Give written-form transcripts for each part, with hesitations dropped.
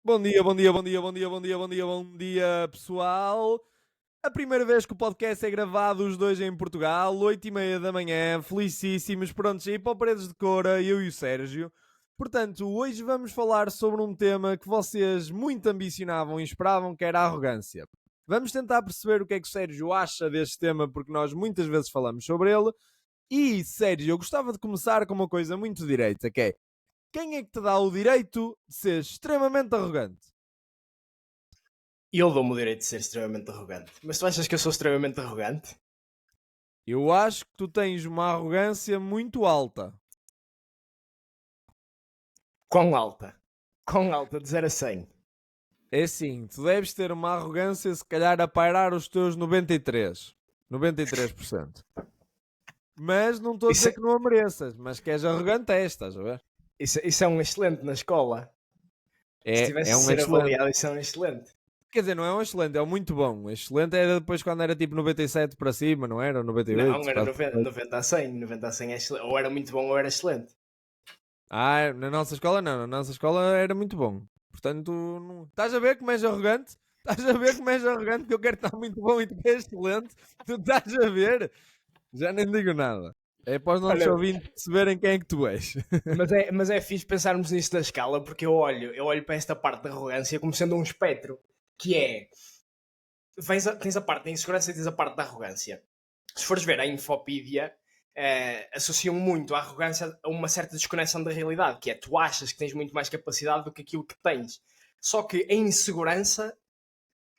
Bom dia, bom dia, bom dia, bom dia, bom dia, bom dia, bom dia, pessoal. A primeira vez que o podcast é gravado, os dois em Portugal, 8h30 da manhã, felicíssimos, prontos aí para o Paredes de Cora, eu e o Sérgio. Portanto, hoje vamos falar sobre um tema que vocês muito ambicionavam e esperavam, que era a arrogância. Vamos tentar perceber o que é que o Sérgio acha deste tema, porque nós muitas vezes falamos sobre ele. E, Sérgio, eu gostava de começar com uma coisa muito direita, que é: quem é que te dá o direito de ser extremamente arrogante? E eu dou-me o direito de ser extremamente arrogante. Mas tu achas que eu sou extremamente arrogante? Eu acho que tu tens uma arrogância muito alta. Quão alta? Quão alta? De 0 a 100? É assim, tu deves ter uma arrogância se calhar a pairar os teus 93. 93%. Mas não estou a Isso, dizer que não a mereças, mas que és arrogante estás a ver? isso é um excelente na escola. Se tivesse É de um ser excelente. avaliado, isso é um excelente. Quer dizer, não é um excelente, é um muito bom. Excelente era depois quando era tipo 97 para cima, não era? 98, Não, era quase 90, perfeito. 90 a 100. 90 a 100 é excelente. Ou era muito bom ou era excelente. Ah, na nossa escola não, na nossa escola era muito bom. Portanto, não... estás a ver como és arrogante? Estás a ver como és arrogante que eu quero estar muito bom e tu és excelente? Tu estás a ver? Já nem digo nada. É para os nossos Olha, ouvintes perceberem quem é que tu és. mas é fixe pensarmos nisso da escala, porque eu olho para esta parte da arrogância como sendo um espectro, que é, tens a parte da insegurança e tens a parte da arrogância. Se fores ver a Infopídia, associam muito a arrogância a uma certa desconexão da realidade, que é tu achas que tens muito mais capacidade do que aquilo que tens. Só que a insegurança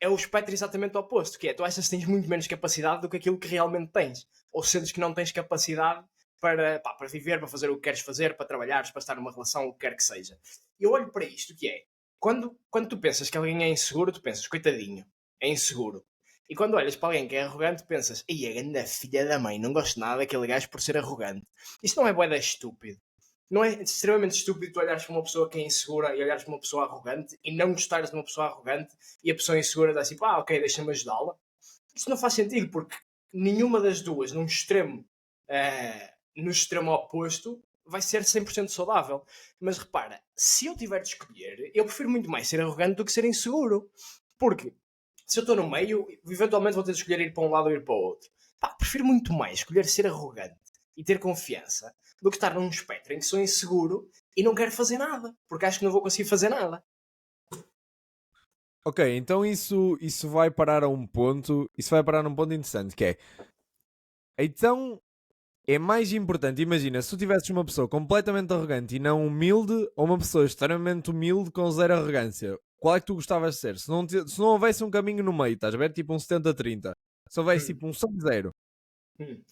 é o espectro exatamente oposto, que é tu achas que tens muito menos capacidade do que aquilo que realmente tens. Ou sentes que não tens capacidade para viver, para fazer o que queres fazer, para trabalhares, para estar numa relação, o que quer que seja. E eu olho para isto, que é, quando tu pensas que alguém é inseguro, tu pensas, coitadinho, é inseguro. E quando olhas para alguém que é arrogante, pensas, ei, a grande filha da mãe, não gosto nada daquele gajo por ser arrogante. Isto não é boeda estúpido. Não é extremamente estúpido tu olhares para uma pessoa que é insegura e olhares para uma pessoa arrogante e não gostares de uma pessoa arrogante e a pessoa insegura dá assim, ok, deixa-me ajudá-la. Isso não faz sentido, porque nenhuma das duas, no extremo oposto, vai ser 100% saudável. Mas repara, se eu tiver de escolher, eu prefiro muito mais ser arrogante do que ser inseguro. Porque se eu estou no meio, eventualmente vou ter de escolher ir para um lado ou ir para o outro. Prefiro muito mais escolher ser arrogante e ter confiança do que estar num espectro em que sou inseguro e não quero fazer nada, porque acho que não vou conseguir fazer nada. Ok, então isso vai parar a um ponto. Isso vai parar a um ponto interessante, que é. Então é mais importante, imagina, se tu tivesses uma pessoa completamente arrogante e não humilde, ou uma pessoa extremamente humilde com zero arrogância, qual é que tu gostavas de ser? Se não houvesse um caminho no meio, estás a ver? Tipo um 70-30. Se houvesse Hum, tipo um 100-0. hum.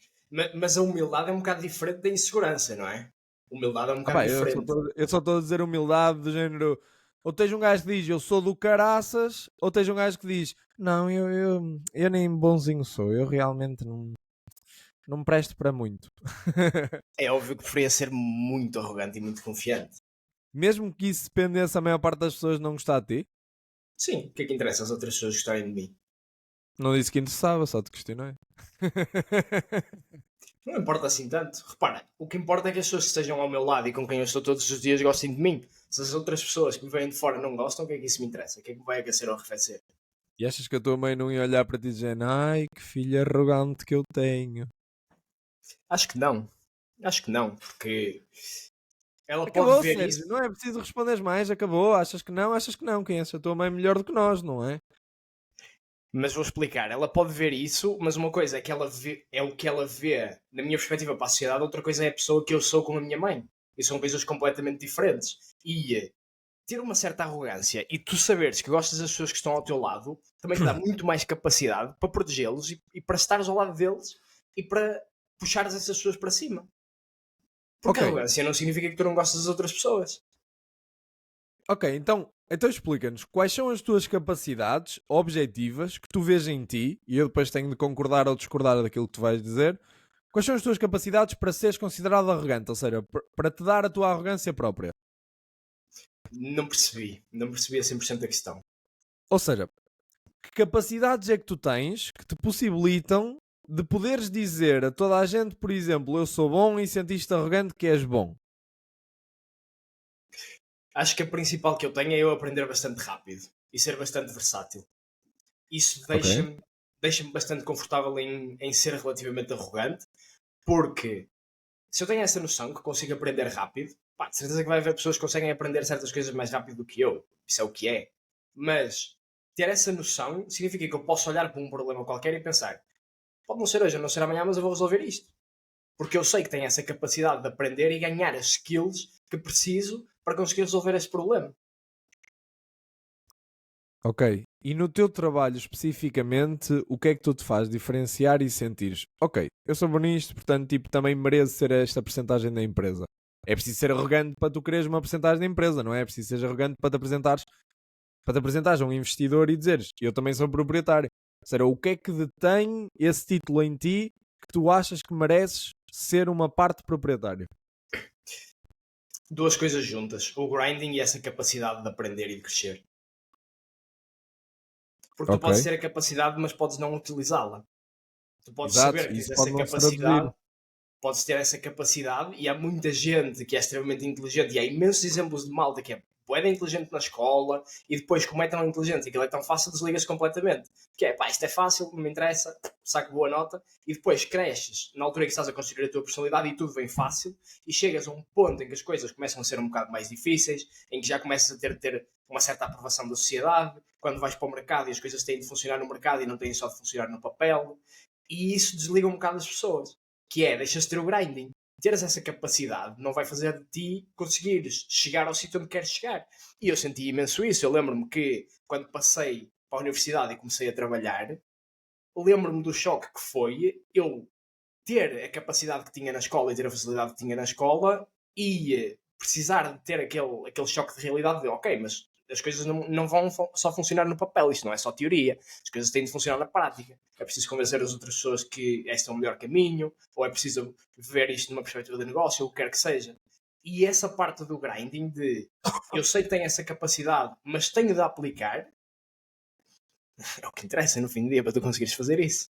Mas a humildade é um bocado diferente da insegurança, não é? Humildade é um Ah bocado pá, diferente. eu só estou a dizer humildade do género. Ou tens um gajo que diz eu sou do caraças, ou tens um gajo que diz não, eu nem bonzinho sou, eu realmente não me presto para muito. É óbvio que preferia ser muito arrogante e muito confiante. Mesmo que isso dependesse a maior parte das pessoas não gostar de ti. Sim, o que é que interessa as outras pessoas gostarem de mim? Não disse que interessava, só te questionei. Não importa assim tanto. Repara, o que importa é que as pessoas que estejam ao meu lado e com quem eu estou todos os dias gostem de mim. Se as outras pessoas que me vêm de fora não gostam, o que é que isso me interessa? O que é que me vai aquecer ou arrefecer? E achas que a tua mãe não ia olhar para ti dizendo ai que filha arrogante que eu tenho? Acho que não. Acho que não, porque ela pode Acabou, ver Sérgio. isso. Não é preciso responder mais. Acabou. Achas que não? Achas que não. Conhece a tua mãe melhor do que nós, não é? Mas vou explicar. Ela pode ver isso, mas uma coisa é que ela vê, é o que ela vê na minha perspectiva para a sociedade, outra coisa é a pessoa que eu sou com a minha mãe. E são coisas completamente diferentes. E ter uma certa arrogância e tu saberes que gostas das pessoas que estão ao teu lado também te dá muito mais capacidade para protegê-los e para estares ao lado deles e para puxares essas pessoas para cima. Porque Ok. arrogância não significa que tu não gostas das outras pessoas. Ok, então explica-nos quais são as tuas capacidades objetivas que tu vês em ti, e eu depois tenho de concordar ou discordar daquilo que tu vais dizer. Quais são as tuas capacidades para seres considerado arrogante? Ou seja, para te dar a tua arrogância própria. Não percebi. Não percebi a 100% a questão. Ou seja, que capacidades é que tu tens que te possibilitam de poderes dizer a toda a gente, por exemplo, eu sou bom e sentiste arrogante que és bom? Acho que a principal que eu tenho é eu aprender bastante rápido e ser bastante versátil. Isso Ok. deixa-me bastante confortável em ser relativamente arrogante, porque se eu tenho essa noção que consigo aprender rápido, pá, de certeza que vai haver pessoas que conseguem aprender certas coisas mais rápido do que eu. Isso é o que é. Mas ter essa noção significa que eu posso olhar para um problema qualquer e pensar: pode não ser hoje, não ser amanhã, mas eu vou resolver isto. Porque eu sei que tenho essa capacidade de aprender e ganhar as skills que preciso para conseguir resolver esse problema. Ok. E no teu trabalho especificamente, o que é que tu te faz diferenciar e sentires? Ok, eu sou bom nisto, portanto, tipo, também mereço ser esta percentagem da empresa. É preciso ser arrogante para tu quereres uma percentagem da empresa, não é? É preciso ser arrogante para te apresentares a um investidor e dizeres, eu também sou proprietário. Ou seja, o que é que detém esse título em ti que tu achas que mereces ser uma parte proprietária? Duas coisas juntas: o grinding e essa capacidade de aprender e de crescer. Porque tu Ok. podes ter a capacidade, mas podes não utilizá-la. Tu podes Exato, saber que tens isso pode essa não se traduzir. capacidade, podes ter essa capacidade, e há muita gente que é extremamente inteligente, e há imensos exemplos de malta que é bué inteligente na escola, e depois, como é tão inteligente e aquilo é tão fácil, desligas completamente. Que é, pá, isto é fácil, não me interessa, saco boa nota, e depois cresces, na altura em que estás a construir a tua personalidade e tudo vem fácil, e chegas a um ponto em que as coisas começam a ser um bocado mais difíceis, em que já começas a ter uma certa aprovação da sociedade, quando vais para o mercado e as coisas têm de funcionar no mercado e não têm só de funcionar no papel, e isso desliga um bocado as pessoas, que é, deixas de ter o grinding. Teres essa capacidade não vai fazer de ti conseguires chegar ao sítio onde queres chegar. E eu senti imenso isso. Eu lembro-me que quando passei para a universidade e comecei a trabalhar, lembro-me do choque que foi eu ter a capacidade que tinha na escola e ter a facilidade que tinha na escola e precisar de ter aquele choque de realidade de ok, mas as coisas não vão só funcionar no papel, isto não é só teoria, as coisas têm de funcionar na prática. É preciso convencer as outras pessoas que este é o melhor caminho, ou é preciso ver isto numa perspectiva de negócio, ou o que quer que seja. E essa parte do grinding de eu sei que tenho essa capacidade, mas tenho de aplicar, é o que interessa no fim do dia para tu conseguires fazer isso.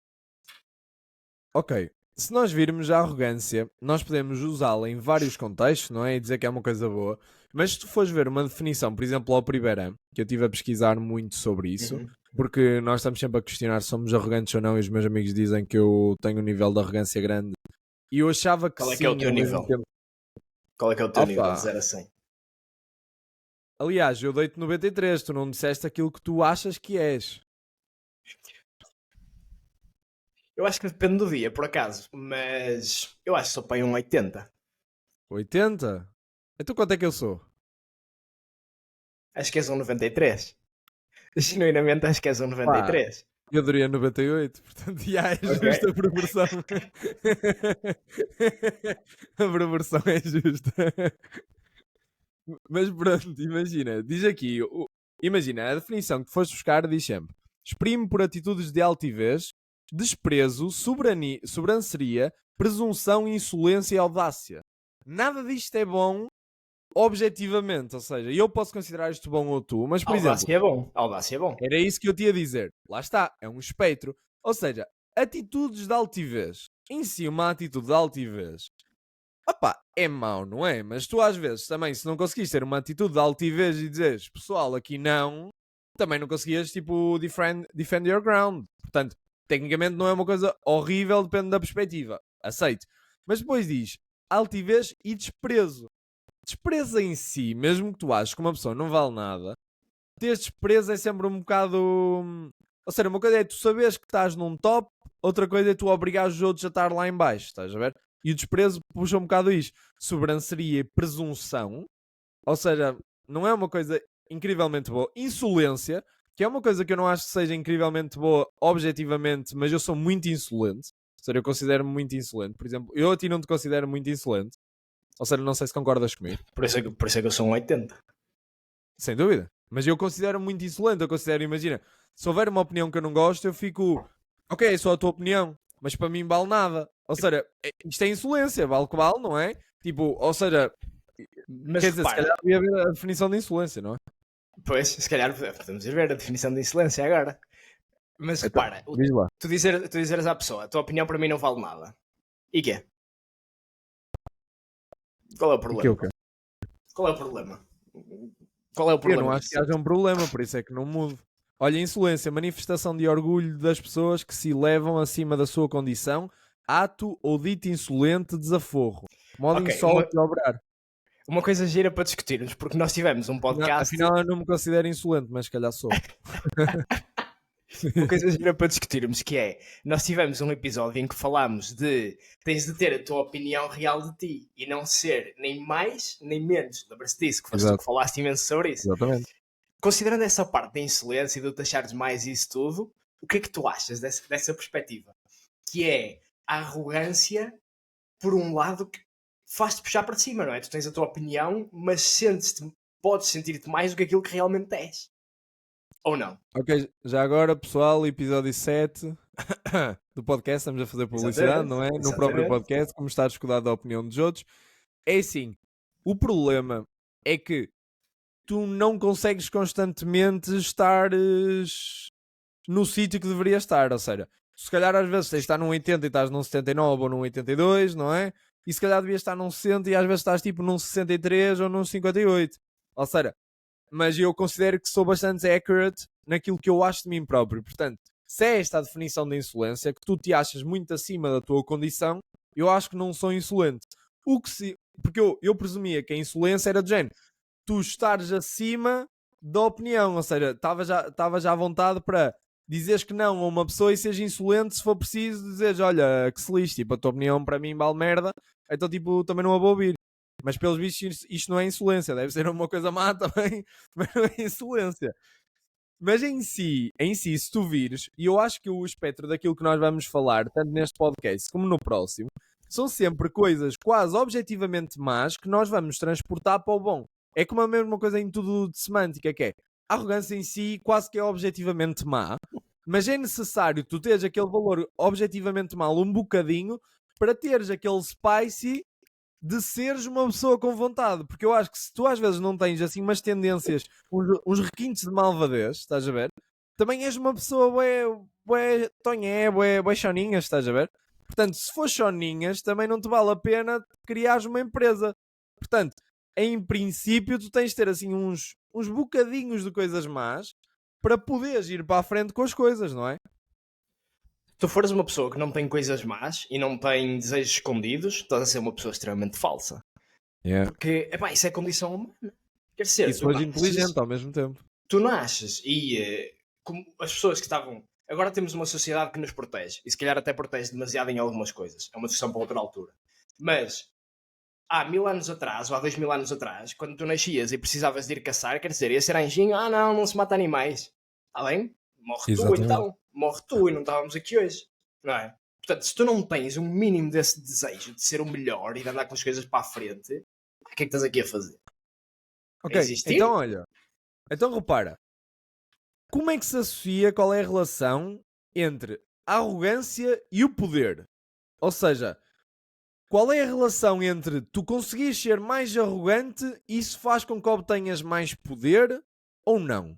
Ok. Se nós virmos a arrogância, nós podemos usá-la em vários contextos, não é? E dizer que é uma coisa boa. Mas se tu fores ver uma definição, por exemplo, ao Primeira, que eu estive a pesquisar muito sobre isso, Uhum. porque nós estamos sempre a questionar se somos arrogantes ou não, e os meus amigos dizem que eu tenho um nível de arrogância grande. E eu achava que Qual é que é o sim, teu ao mesmo nível? tempo. Qual é que é o teu nível de Opa! 0 a 100? Aliás, eu dei-te 93, tu não me disseste aquilo que tu achas que és. Eu acho que depende do dia, por acaso, mas eu acho que sou para aí um 80. 80? Então quanto é que eu sou? Acho que és um 93. Genuinamente acho que és um Pá, 93. eu daria 98, portanto, já é Ok? justa a proporção. A proporção é justa. Mas pronto, imagina, diz aqui, imagina, a definição que foste buscar diz sempre: exprime por atitudes de altivez, desprezo, sobranceria, presunção, insolência e audácia. Nada disto é bom objetivamente, ou seja, eu posso considerar isto bom ou tu, mas por exemplo, Audácia é bom. Audácia é bom. era isso que eu te ia dizer. Lá está, é um espectro. Ou seja, atitudes de altivez. Em si, uma atitude de altivez. Opá, é mau, não é? Mas tu às vezes também, se não conseguis ter uma atitude de altivez e dizeres, pessoal, aqui não, também não conseguias, tipo, defend your ground. Portanto, tecnicamente não é uma coisa horrível, depende da perspectiva. Aceito. Mas depois diz altivez e desprezo. Desprezo em si, mesmo que tu aches que uma pessoa não vale nada, ter desprezo é sempre um bocado. Ou seja, uma coisa é tu saberes que estás num top, outra coisa é tu obrigar os outros a estar lá em baixo, estás a ver? E o desprezo puxa um bocado isto. Sobranceria e presunção, ou seja, não é uma coisa incrivelmente boa. Insolência, que é uma coisa que eu não acho que seja incrivelmente boa objetivamente, mas eu sou muito insolente. Ou seja, eu considero-me muito insolente. Por exemplo, eu a ti não te considero muito insolente. Ou seja, não sei se concordas comigo. Por isso é que eu sou um 80. Sem dúvida. Mas eu considero muito insolente. Eu considero, imagina, se houver uma opinião que eu não gosto, eu fico, ok, é só a tua opinião, mas para mim vale nada. Ou seja, isto é insolência, vale o que vale, não é? Tipo, ou seja, Mas quer dizer, se repara, calhar devia haver a definição de insolência, não é? pois, se calhar podemos ir ver a definição de insolência agora. Mas Então, repara, diz lá. tu dizeres à pessoa, a tua opinião para mim não vale nada. E quê? Qual é o E que é o problema? quê? Qual é o problema? Qual é o Eu problema não acho que disso? haja um problema, por isso é que não mudo. Olha, insolência, manifestação de orgulho das pessoas que se elevam acima da sua condição, ato ou dito insolente, desaforro, modo Ok, insólito de obrar. uma coisa gira para discutirmos, porque nós tivemos um podcast. Afinal, eu não me considero insolente, mas se calhar sou. Uma coisa gira para discutirmos, que é, nós tivemos um episódio em que falámos de tens de ter a tua opinião real de ti e não ser nem mais nem menos. Lembra-se disso, que foste tu Exato. que falaste imenso sobre isso. Exatamente. Considerando essa parte da insolência e de te achares mais isso tudo, o que é que tu achas dessa perspectiva? Que é a arrogância, por um lado, que faz-te puxar para cima, não é? Tu tens a tua opinião, mas podes sentir-te mais do que aquilo que realmente és. Ou não? Ok, já agora, pessoal, episódio 7 do podcast, estamos a fazer publicidade, Exatamente, não é? No exatamente. próprio podcast, como está a escudar da opinião dos outros. É assim, o problema é que tu não consegues constantemente estar no sítio que deverias estar, ou seja, se calhar às vezes tens de estar num 80 e estás num 79 ou num 82, não é? E se calhar devias estar num 60 e às vezes estás tipo num 63 ou num 58. Ou seja, mas eu considero que sou bastante accurate naquilo que eu acho de mim próprio. Portanto, se é esta a definição de insolência, que tu te achas muito acima da tua condição, eu acho que não sou insolente. Porque eu presumia que a insolência era do género, tu estares acima da opinião, ou seja, estava já à vontade para dizeres que não a uma pessoa e seres insolente se for preciso, dizeres, olha, que se lixe, tipo, a tua opinião para mim vale merda, então tipo, também não a vou ouvir. Mas pelos vistos isto não é insolência, deve ser uma coisa má também, mas não é insolência. Mas em si, se tu vires, e eu acho que o espectro daquilo que nós vamos falar, tanto neste podcast como no próximo, são sempre coisas quase objetivamente más que nós vamos transportar para o bom. É como a mesma coisa em tudo de semântica, que é a arrogância em si quase que é objetivamente má, mas é necessário tu teres aquele valor objetivamente mau um bocadinho para teres aquele spicy de seres uma pessoa com vontade, porque eu acho que se tu às vezes não tens assim umas tendências, uns requintes de malvadez, estás a ver? Também és uma pessoa bué tonhé, bué choninhas, estás a ver? Portanto, se for choninhas, também não te vale a pena criares uma empresa. Portanto, em princípio, tu tens de ter assim uns bocadinhos de coisas más para poderes ir para a frente com as coisas, não é? Tu fores uma pessoa que não tem coisas más e não tem desejos escondidos, estás a ser uma pessoa extremamente falsa. Yeah. Porque, epá, isso é condição humana. Quer dizer, E se fores inteligente ao mesmo tempo. Tu nasces e como as pessoas que estavam... Agora temos uma sociedade que nos protege. E se calhar até protege demasiado em algumas coisas. É uma discussão para outra altura. Mas há 1000 anos atrás, ou há 2000 anos atrás, quando tu nascias e precisavas de ir caçar, quer dizer, esse era anjinho, não se mata animais. Está bem? Morre Exatamente. tu então. Morre tu e não estávamos aqui hoje. Não é? Portanto, se tu não tens um mínimo desse desejo de ser o melhor e de andar com as coisas para a frente, o que é que estás aqui a fazer? Ok, então olha. Então repara. Como é que se associa, qual é a relação entre a arrogância e o poder? Ou seja, qual é a relação entre tu conseguires ser mais arrogante e isso faz com que obtenhas mais poder ou não?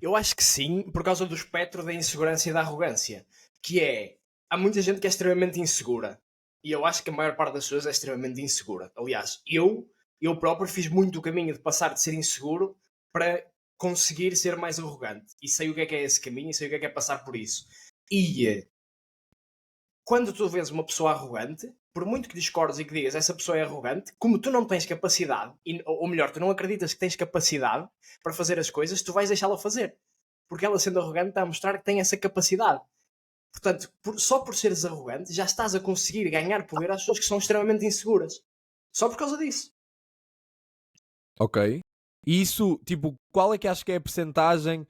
Eu acho que sim, por causa do espectro da insegurança e da arrogância. Que é, há muita gente que é extremamente insegura. E eu acho que a maior parte das pessoas é extremamente insegura. Aliás, eu próprio fiz muito o caminho de passar de ser inseguro para conseguir ser mais arrogante. E sei o que é esse caminho e sei o que é passar por isso. E quando tu vês uma pessoa arrogante, por muito que discordes e que digas essa pessoa é arrogante, como tu não tens capacidade, ou melhor, tu não acreditas que tens capacidade para fazer as coisas, tu vais deixá-la fazer. Porque ela sendo arrogante está a mostrar que tem essa capacidade. Portanto, só por seres arrogante, já estás a conseguir ganhar poder às pessoas que são extremamente inseguras. Só por causa disso. Ok. E isso, tipo, qual é que acho que é a percentagem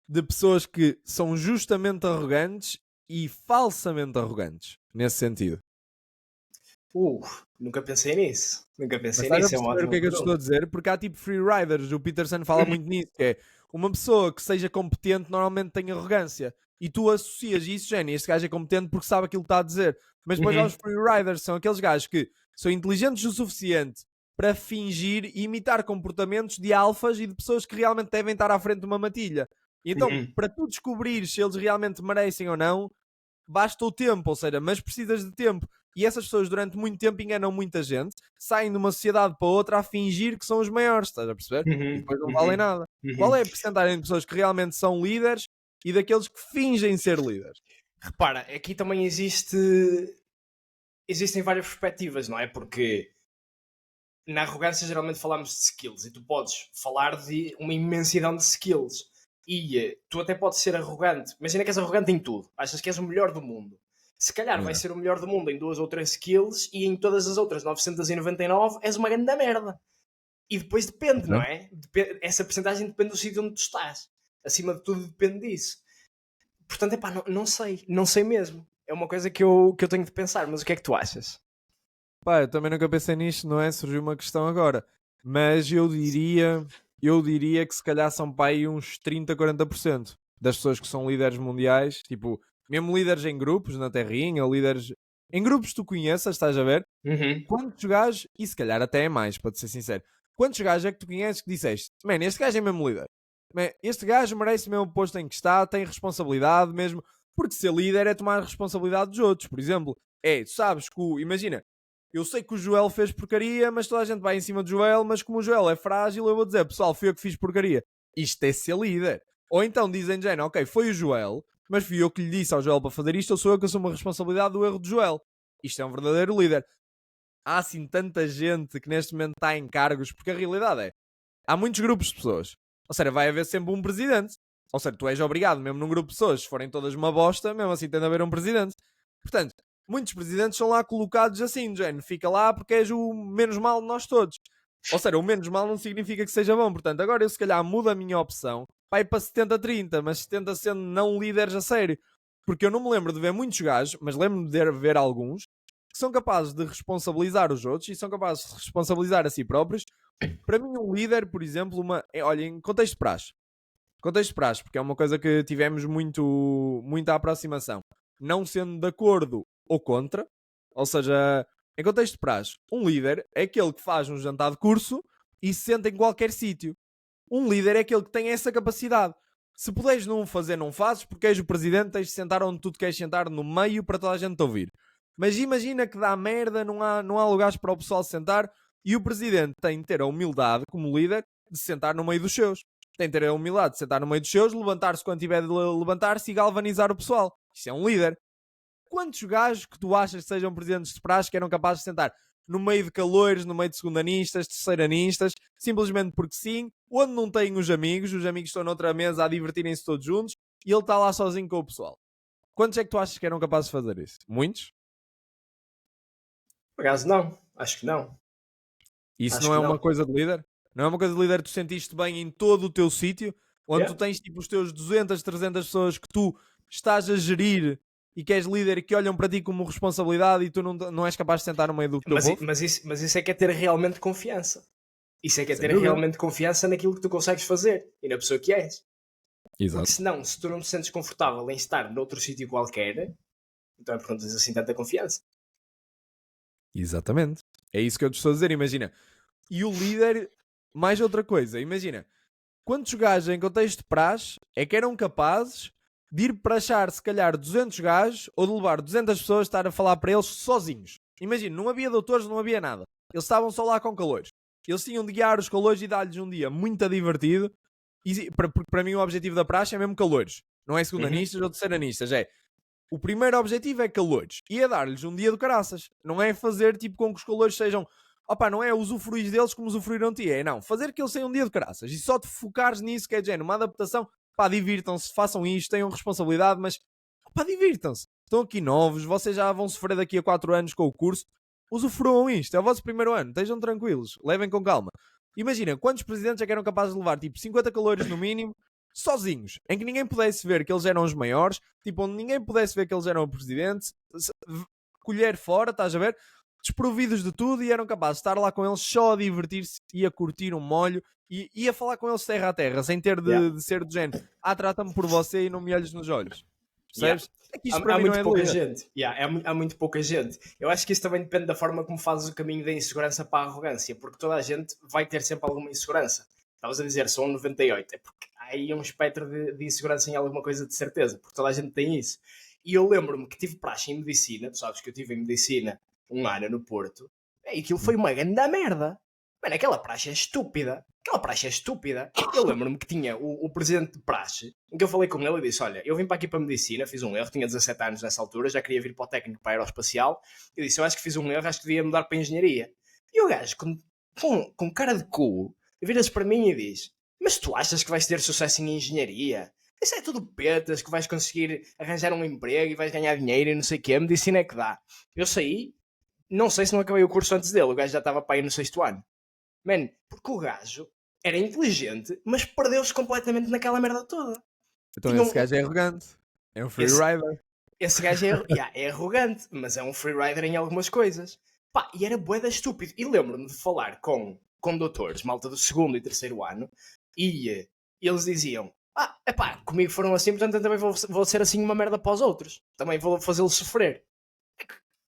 de pessoas que são justamente arrogantes e falsamente arrogantes, nesse sentido? Nunca pensei nisso. Nunca pensei Mas nisso. estás a perceber o que é que eu te estou a dizer? Porque há tipo free riders, o Peterson fala muito nisso, que é uma pessoa que seja competente normalmente tem arrogância. E tu associas isso, Jenny, este gajo é competente porque sabe aquilo que está a dizer. Mas depois há os free riders, são aqueles gajos que são inteligentes o suficiente para fingir e imitar comportamentos de alfas e de pessoas que realmente devem estar à frente de uma matilha. E então, para tu descobrires se eles realmente merecem ou não, basta o tempo, ou seja, mas precisas de tempo. E essas pessoas durante muito tempo enganam muita gente, saem de uma sociedade para outra a fingir que são os maiores, estás a perceber? E depois não valem nada. Qual é a percentagem de pessoas que realmente são líderes e daqueles que fingem ser líderes? Repara, aqui também existem várias perspectivas, não é? Porque na arrogância geralmente falamos de skills e tu podes falar de uma imensidão de skills e tu até podes ser arrogante. Imagina que és arrogante em tudo, achas que és o melhor do mundo. Se calhar vais ser o melhor do mundo em 2 ou 3 skills e em todas as outras 999 és uma grande merda. E depois depende, não é? Essa percentagem depende do sítio onde tu estás. Acima de tudo depende disso. Portanto, epá, não sei mesmo. É uma coisa que eu tenho de pensar, mas o que é que tu achas? Pá, eu também nunca pensei nisto, não é? Surgiu uma questão agora. Mas eu diria que se calhar são pá aí uns 30, 40% das pessoas que são líderes mundiais, tipo, mesmo líderes em grupos, na terrinha, líderes em grupos que tu conheças, estás a ver? Quantos gajos, e se calhar até é mais, para te ser sincero, quantos gajos é que tu conheces que disseste, man, este gajo é mesmo líder? Man, este gajo merece mesmo o posto em que está, tem responsabilidade mesmo, porque ser líder é tomar responsabilidade dos outros, por exemplo. Tu sabes que imagina, eu sei que o Joel fez porcaria, mas toda a gente vai em cima do Joel, mas como o Joel é frágil, eu vou dizer, pessoal, fui eu que fiz porcaria. Isto é ser líder. Ou então dizem, Jane, ok, foi o Joel, mas fui eu que lhe disse ao Joel para fazer isto, ou sou eu que assumo a responsabilidade do erro do Joel. Isto é um verdadeiro líder. Há assim tanta gente que neste momento está em cargos, porque a realidade é, há muitos grupos de pessoas. Ou seja, vai haver sempre um presidente. Ou seja, tu és obrigado, mesmo num grupo de pessoas, se forem todas uma bosta, mesmo assim tem de haver um presidente. Portanto, muitos presidentes são lá colocados assim, género, fica lá porque és o menos mal de nós todos. Ou seja, o menos mal não significa que seja bom. Portanto, agora eu se calhar mudo a minha opção, vai para 70-30, mas 70 sendo não líderes a sério. Porque eu não me lembro de ver muitos gajos, mas lembro-me de ver alguns, que são capazes de responsabilizar os outros e são capazes de responsabilizar a si próprios. Para mim, um líder, por exemplo, olha, em contexto de praxe. Contexto de praxe, porque é uma coisa que tivemos muita aproximação. Não sendo de acordo ou contra, ou seja, em contexto de praxe, um líder é aquele que faz um jantar de curso e se senta em qualquer sítio. Um líder é aquele que tem essa capacidade. Se puderes não fazer, não fazes, porque és o presidente, tens de sentar onde tu te queres sentar, no meio, para toda a gente te ouvir. Mas imagina que dá merda, não há lugares para o pessoal se sentar e o presidente tem de ter a humildade, como líder, de se sentar no meio dos seus. Tem de ter a humildade de sentar no meio dos seus, levantar-se quando tiver de levantar-se e galvanizar o pessoal. Isso é um líder. Quantos gajos que tu achas que sejam presidentes de praxe que eram capazes de sentar no meio de calores, no meio de segundanistas, terceiranistas, simplesmente porque sim, onde não têm os amigos estão noutra mesa a divertirem-se todos juntos e ele está lá sozinho com o pessoal. Quantos é que tu achas que eram capazes de fazer isso? Muitos? Por acaso não, acho que não. Isso Acho não é que uma não. coisa de líder? Não é uma coisa de líder que tu sentiste bem em todo o teu sítio, onde Yeah. tu tens tipo os teus 200, 300 pessoas que tu estás a gerir e que és líder e que olham para ti como responsabilidade e tu não és capaz de sentar no meio do teu povo? Mas isso é que é ter realmente confiança. Isso é que é Sem ter dúvida. realmente confiança naquilo que tu consegues fazer e na pessoa que és. Porque Exato. senão, se tu não te sentes confortável em estar noutro sítio qualquer, então é porque não tens assim tanta confiança. Exatamente. É isso que eu te estou a dizer, imagina. E o líder, mais outra coisa, imagina. Quantos gajos em contexto de praxe é que eram capazes de ir prachar se calhar 200 gajos ou de levar 200 pessoas a estar a falar para eles sozinhos? Imagina, não havia doutores, não havia nada. Eles estavam só lá com calores. Eles tinham de guiar os calores e dar-lhes um dia muito divertido. E porque para mim o objetivo da praxe é mesmo calores. Não é segundanistas ou terceiranistas. O primeiro objetivo é calores. E é dar-lhes um dia do caraças. Não é fazer tipo com que os calores sejam... Opa, não é usufruir deles como usufruíram de ti. É não, fazer que eles tenham um dia de caraças. E só te focares nisso, que é género, uma adaptação. Pá, divirtam-se, façam isto, tenham responsabilidade, mas pá, divirtam-se. Estão aqui novos, vocês já vão sofrer daqui a 4 anos com o curso. Usufruam isto, é o vosso primeiro ano. Estejam tranquilos, levem com calma. Imagina, quantos presidentes é que eram capazes de levar tipo 50 calores no mínimo, sozinhos, em que ninguém pudesse ver que eles eram os maiores, tipo, onde ninguém pudesse ver que eles eram o presidente, colher fora, estás a ver? Desprovidos de tudo e eram capazes de estar lá com eles só a divertir-se e a curtir um molho e a falar com eles terra a terra, sem ter de ser do género, trata-me por você e não me olhes nos olhos. Percebes? Yeah. É que isto para mim não muito é pouca líder. gente. Há muito pouca gente. Eu acho que isso também depende da forma como fazes o caminho da insegurança para a arrogância, porque toda a gente vai ter sempre alguma insegurança. Estavas a dizer, são 98, é porque há aí um espectro de insegurança em alguma coisa de certeza, porque toda a gente tem isso. E eu lembro-me que tive praxe em medicina, tu sabes que eu tive em medicina 1 ano no Porto, e aquilo foi uma grande merda. Mano, aquela praxe é estúpida. Eu lembro-me que tinha o presidente de praxe, em que eu falei com ele e disse, olha, eu vim para aqui para a medicina, fiz um erro, tinha 17 anos nessa altura, já queria vir para o técnico para a aeroespacial, e disse, eu acho que fiz um erro, acho que devia mudar para a engenharia. E o gajo, com cara de cu, vira-se para mim e diz, mas tu achas que vais ter sucesso em engenharia? Isso é tudo petas, que vais conseguir arranjar um emprego e vais ganhar dinheiro e não sei o quê, a medicina é que dá. Eu saí, não sei se não acabei o curso antes dele, o gajo já estava para ir no 6º ano. Man, porque o gajo era inteligente, mas perdeu-se completamente naquela merda toda. Então Tinha esse gajo é arrogante. É um freerider. Esse gajo é arrogante, mas é um freerider em algumas coisas. Pá, e era bué da estúpido. E lembro-me de falar com doutores, malta do 2º e 3º ano, e eles diziam, comigo foram assim, portanto eu também vou ser assim uma merda para os outros. Também vou fazê-los sofrer.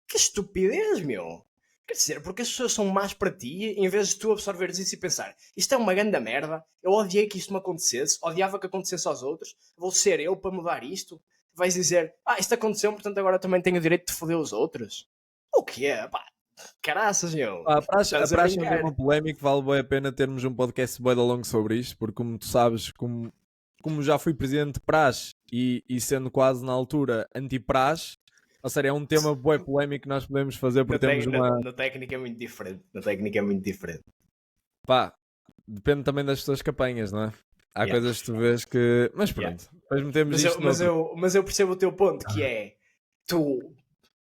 Que estupidez, meu. Quer dizer, porque as pessoas são más para ti, em vez de tu absorveres isso e pensar, isto é uma grande merda, eu odiei que isto me acontecesse, odiava que acontecesse aos outros, vou ser eu para mudar isto. Vais dizer, isto aconteceu, portanto agora também tenho o direito de foder os outros. O que é? Pá, caraças, meu. A praxe é brincar. uma polémica, vale bem a pena termos um podcast bué da longo sobre isto, porque como tu sabes, como já fui presidente de praxe e sendo quase na altura anti-praxe, ou seja, é um tema bué polémico que nós podemos fazer porque temos uma... Na técnica é muito diferente. Pá, depende também das pessoas que apanhas, não é? Há coisas que tu vês que... Mas pronto, depois metemos isto... Mas eu percebo o teu ponto, que é...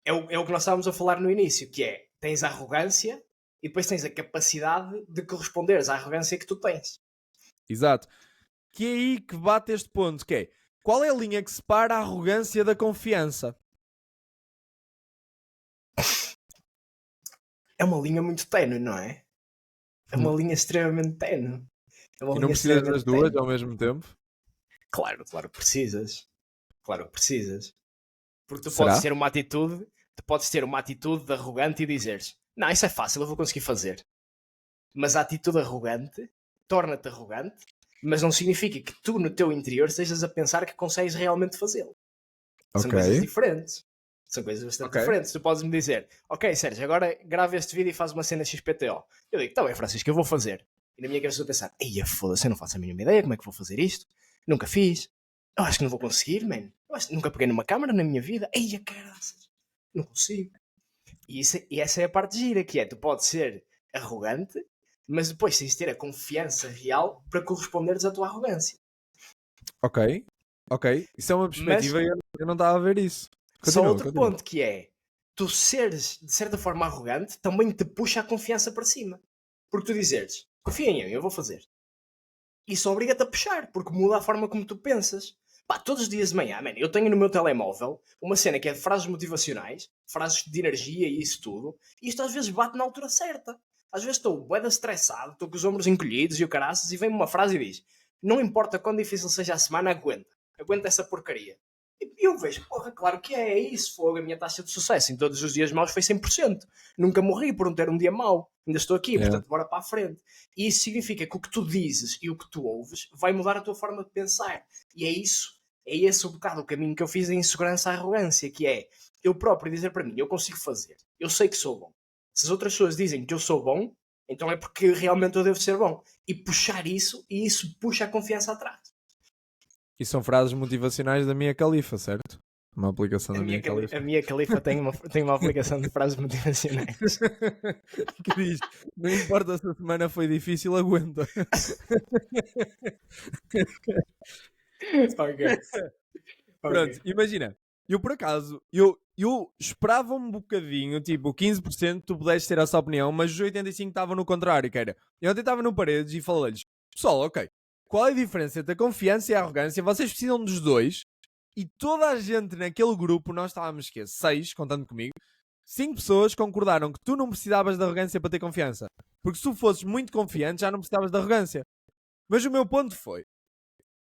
É o que nós estávamos a falar no início, que é... Tens a arrogância e depois tens a capacidade de corresponderes à arrogância que tu tens. Exato. Que é aí que bate este ponto, que é... Qual é a linha que separa a arrogância da confiança? É uma linha muito ténue, não é? É uma linha extremamente ténue. E não precisas das duas ao mesmo tempo? Claro que precisas. Porque tu Será? podes ter uma atitude, de arrogante e dizeres, não, isso é fácil, eu vou conseguir fazer. Mas a atitude arrogante torna-te arrogante, mas não significa que tu no teu interior estejas a pensar que consegues realmente fazê-lo. São coisas diferentes. São coisas bastante diferentes. Tu podes-me dizer, ok, Sérgio, agora grava este vídeo e faz uma cena XPTO. Eu digo, tá bem, Francisco, eu vou fazer. E na minha cabeça estou a pensar, eia, foda-se, eu não faço a mínima ideia como é que vou fazer isto. Nunca fiz. Eu acho que não vou conseguir, man. Eu acho que nunca peguei numa câmera na minha vida. Eia, caraças. Não consigo. E essa é a parte gira, que é, tu podes ser arrogante, mas depois tens de ter a confiança real para corresponderes à tua arrogância. Ok. Isso é uma perspectiva e eu não estava a ver isso. Só outro ponto, que é, tu seres de certa forma arrogante também te puxa a confiança para cima. Porque tu dizeres, confia em mim, eu vou fazer. Isso obriga-te a puxar, porque muda a forma como tu pensas. Pá, todos os dias de manhã, man, eu tenho no meu telemóvel uma cena que é de frases motivacionais, frases de energia e isso tudo, e isto às vezes bate na altura certa. Às vezes estou bué da estressado, estou com os ombros encolhidos e o caraças, e vem-me uma frase e diz, não importa quão difícil seja a semana, aguenta essa porcaria. E eu vejo, porra, claro que é isso, fogo, a minha taxa de sucesso em todos os dias maus foi 100%. Nunca morri por não ter um dia mau, ainda estou aqui, portanto bora para a frente. E isso significa que o que tu dizes e o que tu ouves vai mudar a tua forma de pensar. E é esse o bocado o caminho que eu fiz da insegurança à arrogância, que é eu próprio dizer para mim, eu consigo fazer, eu sei que sou bom. Se as outras pessoas dizem que eu sou bom, então é porque realmente eu devo ser bom. E puxar isso, e isso puxa a confiança atrás. E são frases motivacionais da Mia Khalifa, certo? Uma aplicação da Mia Khalifa. A Mia Khalifa tem uma aplicação de frases motivacionais. Que diz, não importa se a semana foi difícil, aguenta. Ok. Pronto, imagina. Eu por acaso, eu esperava um bocadinho, tipo 15% tu pudeste ter essa opinião, mas os 85% estavam no contrário, que era. Eu ontem estava no Paredes e falei-lhes, pessoal, ok, qual é a diferença entre a confiança e a arrogância? Vocês precisam dos dois. E toda a gente naquele grupo, nós estávamos, 6, contando comigo, 5 pessoas concordaram que tu não precisavas de arrogância para ter confiança. Porque se tu fosses muito confiante, já não precisavas de arrogância. Mas o meu ponto foi,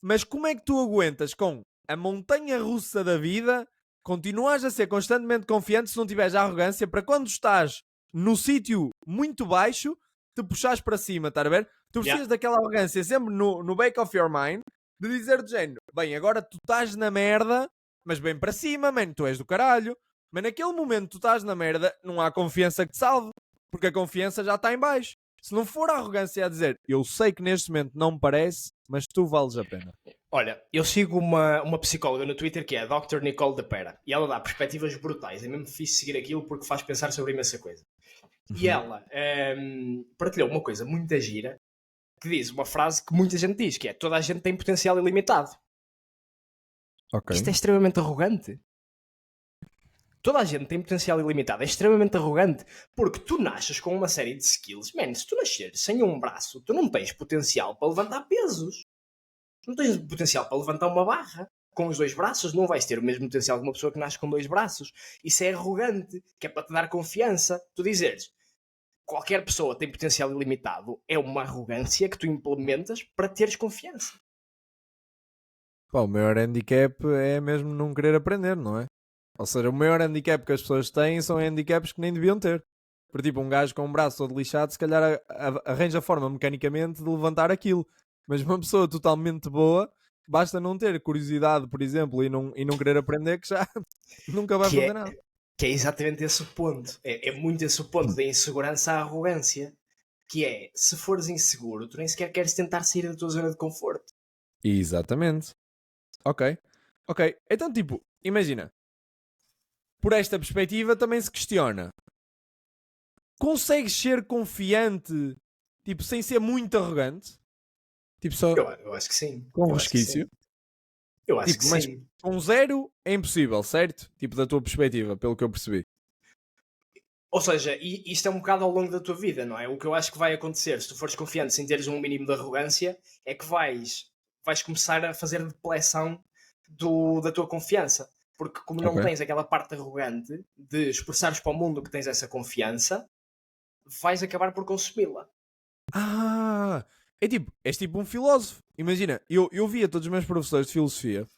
mas como é que tu aguentas com a montanha russa da vida, continuas a ser constantemente confiante se não tiveres a arrogância para quando estás no sítio muito baixo, te puxares para cima, estás a ver? Tu precisas daquela arrogância sempre no back of your mind, de dizer do género, bem, agora tu estás na merda, mas bem para cima, mano, tu és do caralho. Mas naquele momento tu estás na merda, não há confiança que te salve, porque a confiança já está em baixo. Se não for a arrogância a dizer, eu sei que neste momento não me parece, mas tu vales a pena. Olha, eu sigo uma psicóloga no Twitter que é a Dr. Nicole de Pera e ela dá perspectivas brutais. É mesmo fixe seguir aquilo porque faz pensar sobre imensa coisa. E ela partilhou uma coisa muito gira que diz uma frase que muita gente diz, que é toda a gente tem potencial ilimitado. Ok. Isto é extremamente arrogante. Toda a gente tem potencial ilimitado. É extremamente arrogante. Porque tu nasces com uma série de skills. Man, se tu nasceres sem um braço, tu não tens potencial para levantar pesos. Tu não tens potencial para levantar uma barra. Com os 2 braços não vais ter o mesmo potencial que uma pessoa que nasce com 2 braços. Isso é arrogante. Que é para te dar confiança. Tu dizeres, qualquer pessoa tem potencial ilimitado, é uma arrogância que tu implementas para teres confiança. Pá, o maior handicap é mesmo não querer aprender, não é? Ou seja, o maior handicap que as pessoas têm são handicaps que nem deviam ter. Por tipo, um gajo com um braço todo lixado, se calhar arranja a forma mecanicamente de levantar aquilo. Mas uma pessoa totalmente boa, basta não ter curiosidade, por exemplo, e não querer aprender, que já nunca vai fazer nada. Que é exatamente esse o ponto. É muito esse o ponto da insegurança à arrogância. Que é, se fores inseguro, tu nem sequer queres tentar sair da tua zona de conforto. Exatamente. Ok. Então, tipo, imagina. Por esta perspectiva também se questiona. Consegues ser confiante, tipo, sem ser muito arrogante? Tipo, só Eu acho que sim. com Eu acho que resquício? sim. Eu acho Tipo, que mas sim. com 0 é impossível, certo? Tipo, da tua perspectiva, pelo que eu percebi. Ou seja, isto é um bocado ao longo da tua vida, não é? O que eu acho que vai acontecer, se tu fores confiante sem teres um mínimo de arrogância, é que vais começar a fazer depleção da tua confiança. Porque como não Ok. tens aquela parte arrogante de expressares para o mundo que tens essa confiança, vais acabar por consumi-la. Ah, é tipo, és tipo um filósofo. Imagina, eu via todos os meus professores de filosofia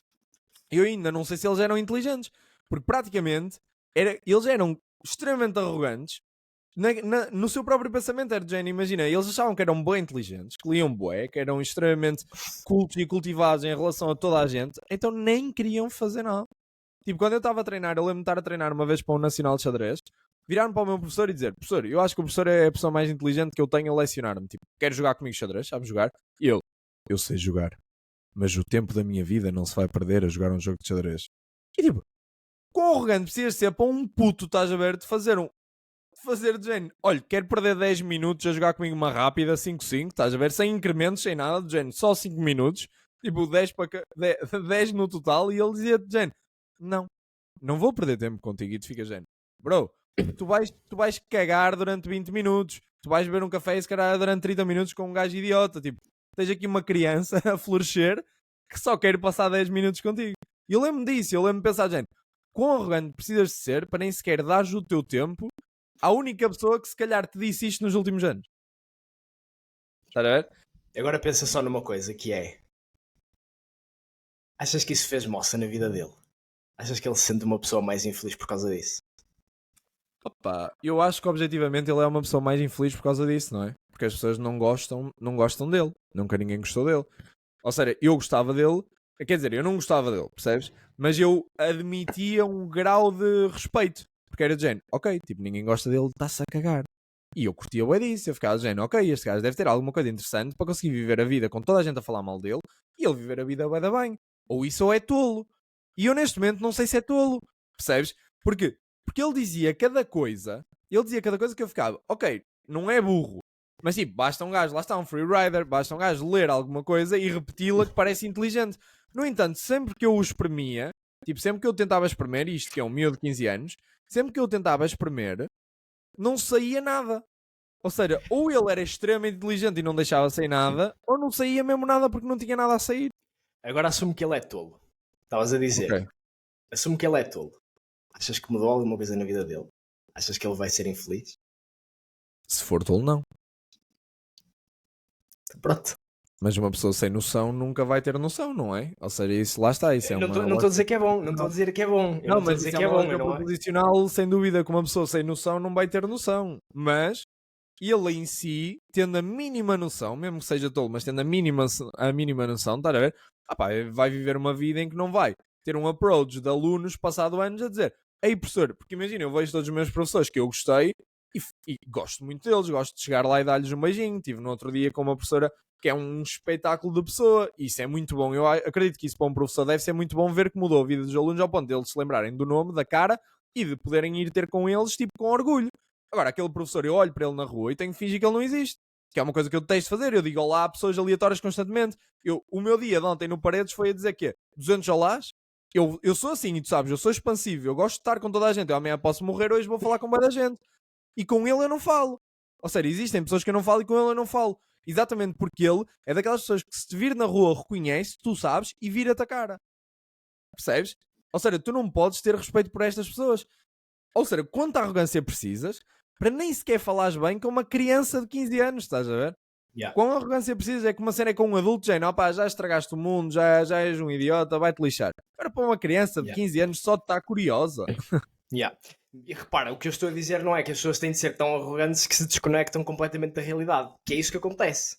e eu ainda não sei se eles eram inteligentes, porque praticamente eles eram extremamente arrogantes no seu próprio pensamento. Era de género, imagina, eles achavam que eram bem inteligentes, que liam bué, que eram extremamente cultos e cultivados em relação a toda a gente, então nem queriam fazer nada. Tipo, quando eu estava a treinar, eu lembro-me de estar a treinar uma vez para um Nacional de Xadrez, virar-me para o meu professor e dizer: professor, eu acho que o professor é a pessoa mais inteligente que eu tenho a lecionar-me. Tipo, quer jogar comigo xadrez? Sabe jogar? E eu sei jogar, mas o tempo da minha vida não se vai perder a jogar um jogo de xadrez. E tipo, quão arrogante precisas ser para um puto, estás a ver, de fazer de género, olha, quero perder 10 minutos a jogar comigo uma rápida 5-5, estás a ver, sem incrementos, sem nada, de género, só 5 minutos, tipo 10, 10 no total, e ele dizia de género, não vou perder tempo contigo, e tu ficas de género, bro, tu vais cagar durante 20 minutos, tu vais beber um café e se calhar durante 30 minutos com um gajo idiota, tipo, tens aqui uma criança a florescer que só quer passar 10 minutos contigo. E eu lembro-me disso, eu lembro-me de pensar, gente, quão arrogante precisas de ser para nem sequer dares o teu tempo à única pessoa que se calhar te disse isto nos últimos anos. Estás a ver? Agora pensa só numa coisa, que é... Achas que isso fez moça na vida dele? Achas que ele se sente uma pessoa mais infeliz por causa disso? Opa, eu acho que objetivamente ele é uma pessoa mais infeliz por causa disso, não é? Porque as pessoas não gostam dele. Nunca ninguém gostou dele. Ou seja, eu gostava dele, quer dizer, eu não gostava dele, percebes? Mas eu admitia um grau de respeito. Porque era de género, ok, tipo, ninguém gosta dele, está-se a cagar. E eu curtia o disso, eu ficava de género, ok, este gajo deve ter alguma coisa interessante para conseguir viver a vida com toda a gente a falar mal dele e ele viver a vida bué da bem. Ou isso ou é tolo. E eu neste momento não sei se é tolo, percebes? Porquê? Porque ele dizia cada coisa que eu ficava, ok, não é burro, mas tipo, basta um gajo, lá está um freerider, basta um gajo ler alguma coisa e repeti-la que parece inteligente. No entanto, sempre que eu o espremia, tipo, sempre que eu tentava espremer, isto que é um miúdo de 15 anos, sempre que eu tentava espremer, não saía nada. Ou seja, ou ele era extremamente inteligente e não deixava sair nada, ou não saía mesmo nada porque não tinha nada a sair. Agora assume que ele é tolo. Estavas a dizer. Ok. Assume que ele é tolo. Achas que mudou alguma coisa na vida dele? Achas que ele vai ser infeliz? Se for tolo, não. Pronto. Mas uma pessoa sem noção nunca vai ter noção, não é? Ou seja, isso lá está. Isso é Não uma estou a dizer que é bom. Não estou a dizer que é bom. Não, mas dizer isso que é é uma bom. lógica Não é? proposicional, sem dúvida, que uma pessoa sem noção não vai ter noção. Mas ele em si, tendo a mínima noção, mesmo que seja tolo, mas tendo a mínima noção, está a ver? Ah pá, vai viver uma vida em que não vai ter um approach de alunos passado anos a dizer: ei professor, porque imagina, eu vejo todos os meus professores que eu gostei e gosto muito deles, gosto de chegar lá e dar-lhes um beijinho. Estive no outro dia com uma professora que é um espetáculo de pessoa, e isso é muito bom. Eu acredito que isso para um professor deve ser muito bom, ver que mudou a vida dos alunos ao ponto de eles se lembrarem do nome, da cara, e de poderem ir ter com eles, tipo, com orgulho. Agora, aquele professor, eu olho para ele na rua e tenho que fingir que ele não existe, que é uma coisa que eu detesto fazer. Eu digo olá a pessoas aleatórias constantemente. O meu dia de ontem no Paredes foi a dizer que 200 olás. Eu sou assim, e tu sabes, eu sou expansivo, eu gosto de estar com toda a gente. Eu amanhã posso morrer, hoje vou falar com muita gente. E com ele eu não falo. Ou seja, existem pessoas que eu não falo e com ele eu não falo. Exatamente porque ele é daquelas pessoas que se te vir na rua reconhece, tu sabes, e vira-te a cara. Percebes? Ou seja, tu não podes ter respeito por estas pessoas. Ou seja, quanta arrogância precisas para nem sequer falares bem com uma criança de 15 anos, estás a ver? Yeah. Quão arrogância precisas é que uma cena é com um adulto, já, não, pá, já estragaste o mundo, já és um idiota, vai-te lixar. Agora para uma criança de 15 anos só está curiosa. Yeah. E repara, o que eu estou a dizer não é que as pessoas têm de ser tão arrogantes que se desconectam completamente da realidade, que é isso que acontece.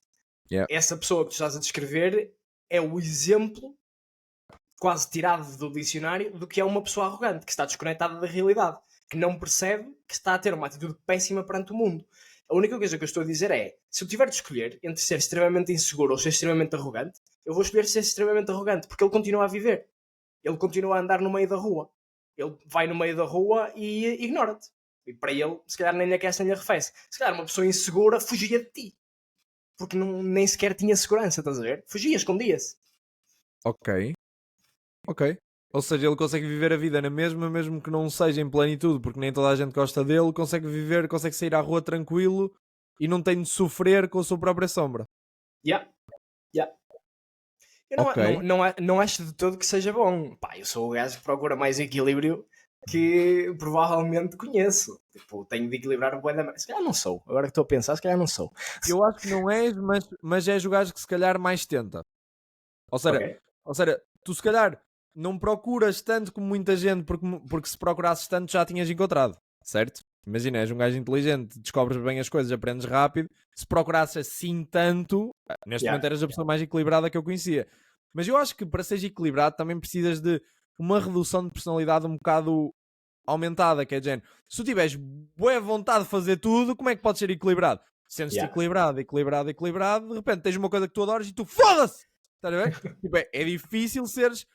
Yeah. Essa pessoa que tu estás a descrever é o exemplo quase tirado do dicionário do que é uma pessoa arrogante, que está desconectada da realidade, que não percebe que está a ter uma atitude péssima perante o mundo. A única coisa que eu estou a dizer é, se eu tiver de escolher entre ser extremamente inseguro ou ser extremamente arrogante, eu vou escolher ser extremamente arrogante, porque ele continua a viver. Ele continua a andar no meio da rua. Ele vai no meio da rua e ignora-te. E para ele, se calhar nem lhe aquece nem lhe arrefece. Se calhar uma pessoa insegura fugia de ti. Porque nem sequer tinha segurança, estás a ver? Fugia, escondia-se. Ok. Ou seja, ele consegue viver a vida na mesma, mesmo que não seja em plenitude, porque nem toda a gente gosta dele, consegue viver, consegue sair à rua tranquilo e não tem de sofrer com a sua própria sombra. Yeah. Eu não acho de todo que seja bom. Pá, eu sou o gajo que procura mais equilíbrio que provavelmente conheço. Tipo, tenho de equilibrar o bué da... Se calhar não sou. Agora que estou a pensar, se calhar não sou. Eu acho que não és, mas és o gajo que se calhar mais tenta. Ou seja, tu se calhar não procuras tanto como muita gente, porque se procurasses tanto já tinhas encontrado, certo? Imagina, és um gajo inteligente, descobres bem as coisas, aprendes rápido. Se procurasses assim tanto, neste momento eras a pessoa mais equilibrada que eu conhecia. Mas eu acho que para seres equilibrado também precisas de uma redução de personalidade um bocado aumentada, que é de género. Se tu tiveres boa vontade de fazer tudo, como é que podes ser equilibrado? Sentes-te equilibrado, de repente tens uma coisa que tu adoras e tu foda-se! Estás a ver? Tipo, é difícil seres...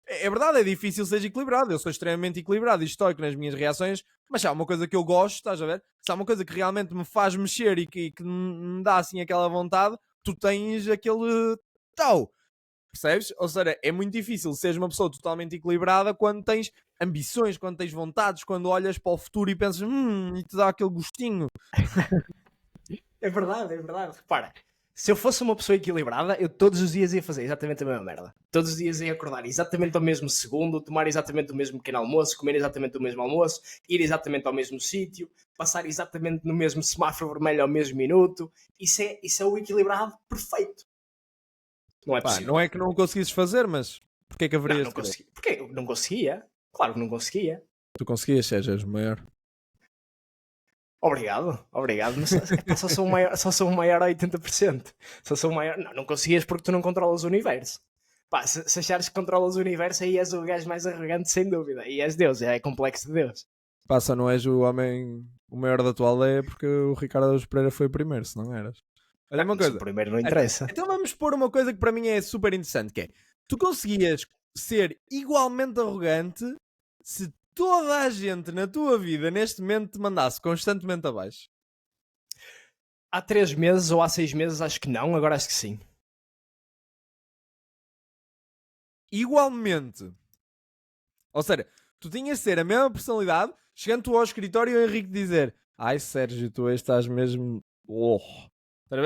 É verdade, é difícil seres equilibrado. Eu sou extremamente equilibrado e estoico nas minhas reações, mas se há uma coisa que eu gosto, estás a ver? Se há uma coisa que realmente me faz mexer e que me dá assim aquela vontade, tu tens aquele tal. Percebes? Ou seja, é muito difícil seres uma pessoa totalmente equilibrada quando tens ambições, quando tens vontades, quando olhas para o futuro e pensas e te dá aquele gostinho. É verdade. Repara, se eu fosse uma pessoa equilibrada, eu todos os dias ia fazer exatamente a mesma merda. Todos os dias ia acordar exatamente ao mesmo segundo, tomar exatamente o mesmo pequeno almoço, comer exatamente o mesmo almoço, ir exatamente ao mesmo sítio, passar exatamente no mesmo semáforo vermelho ao mesmo minuto. Isso é o equilibrado perfeito. Não é possível. Não é que não o conseguisses fazer, mas porquê é que haverias não consegui. Porque eu não conseguia. Claro que não conseguia. Tu conseguias, sejas maior. Obrigado. Mas só sou o maior a 80%. Só sou o maior. Não conseguias porque tu não controlas o universo. Pá, se achares que controlas o universo, aí és o gajo mais arrogante, sem dúvida. E és Deus, é complexo de Deus. Pá, só não és o homem, o maior da tua aldeia porque o Ricardo Araújo Pereira foi o primeiro, se não eras. Olha uma coisa. O primeiro não interessa. Então vamos pôr uma coisa que para mim é super interessante, que é, tu conseguias ser igualmente arrogante se toda a gente na tua vida neste momento te mandasse constantemente abaixo? Há 3 meses ou há 6 meses acho que não, agora acho que sim. Igualmente. Ou seja, tu tinhas de ser a mesma personalidade, chegando tu ao escritório e o Henrique dizer: ai Sérgio, tu estás mesmo...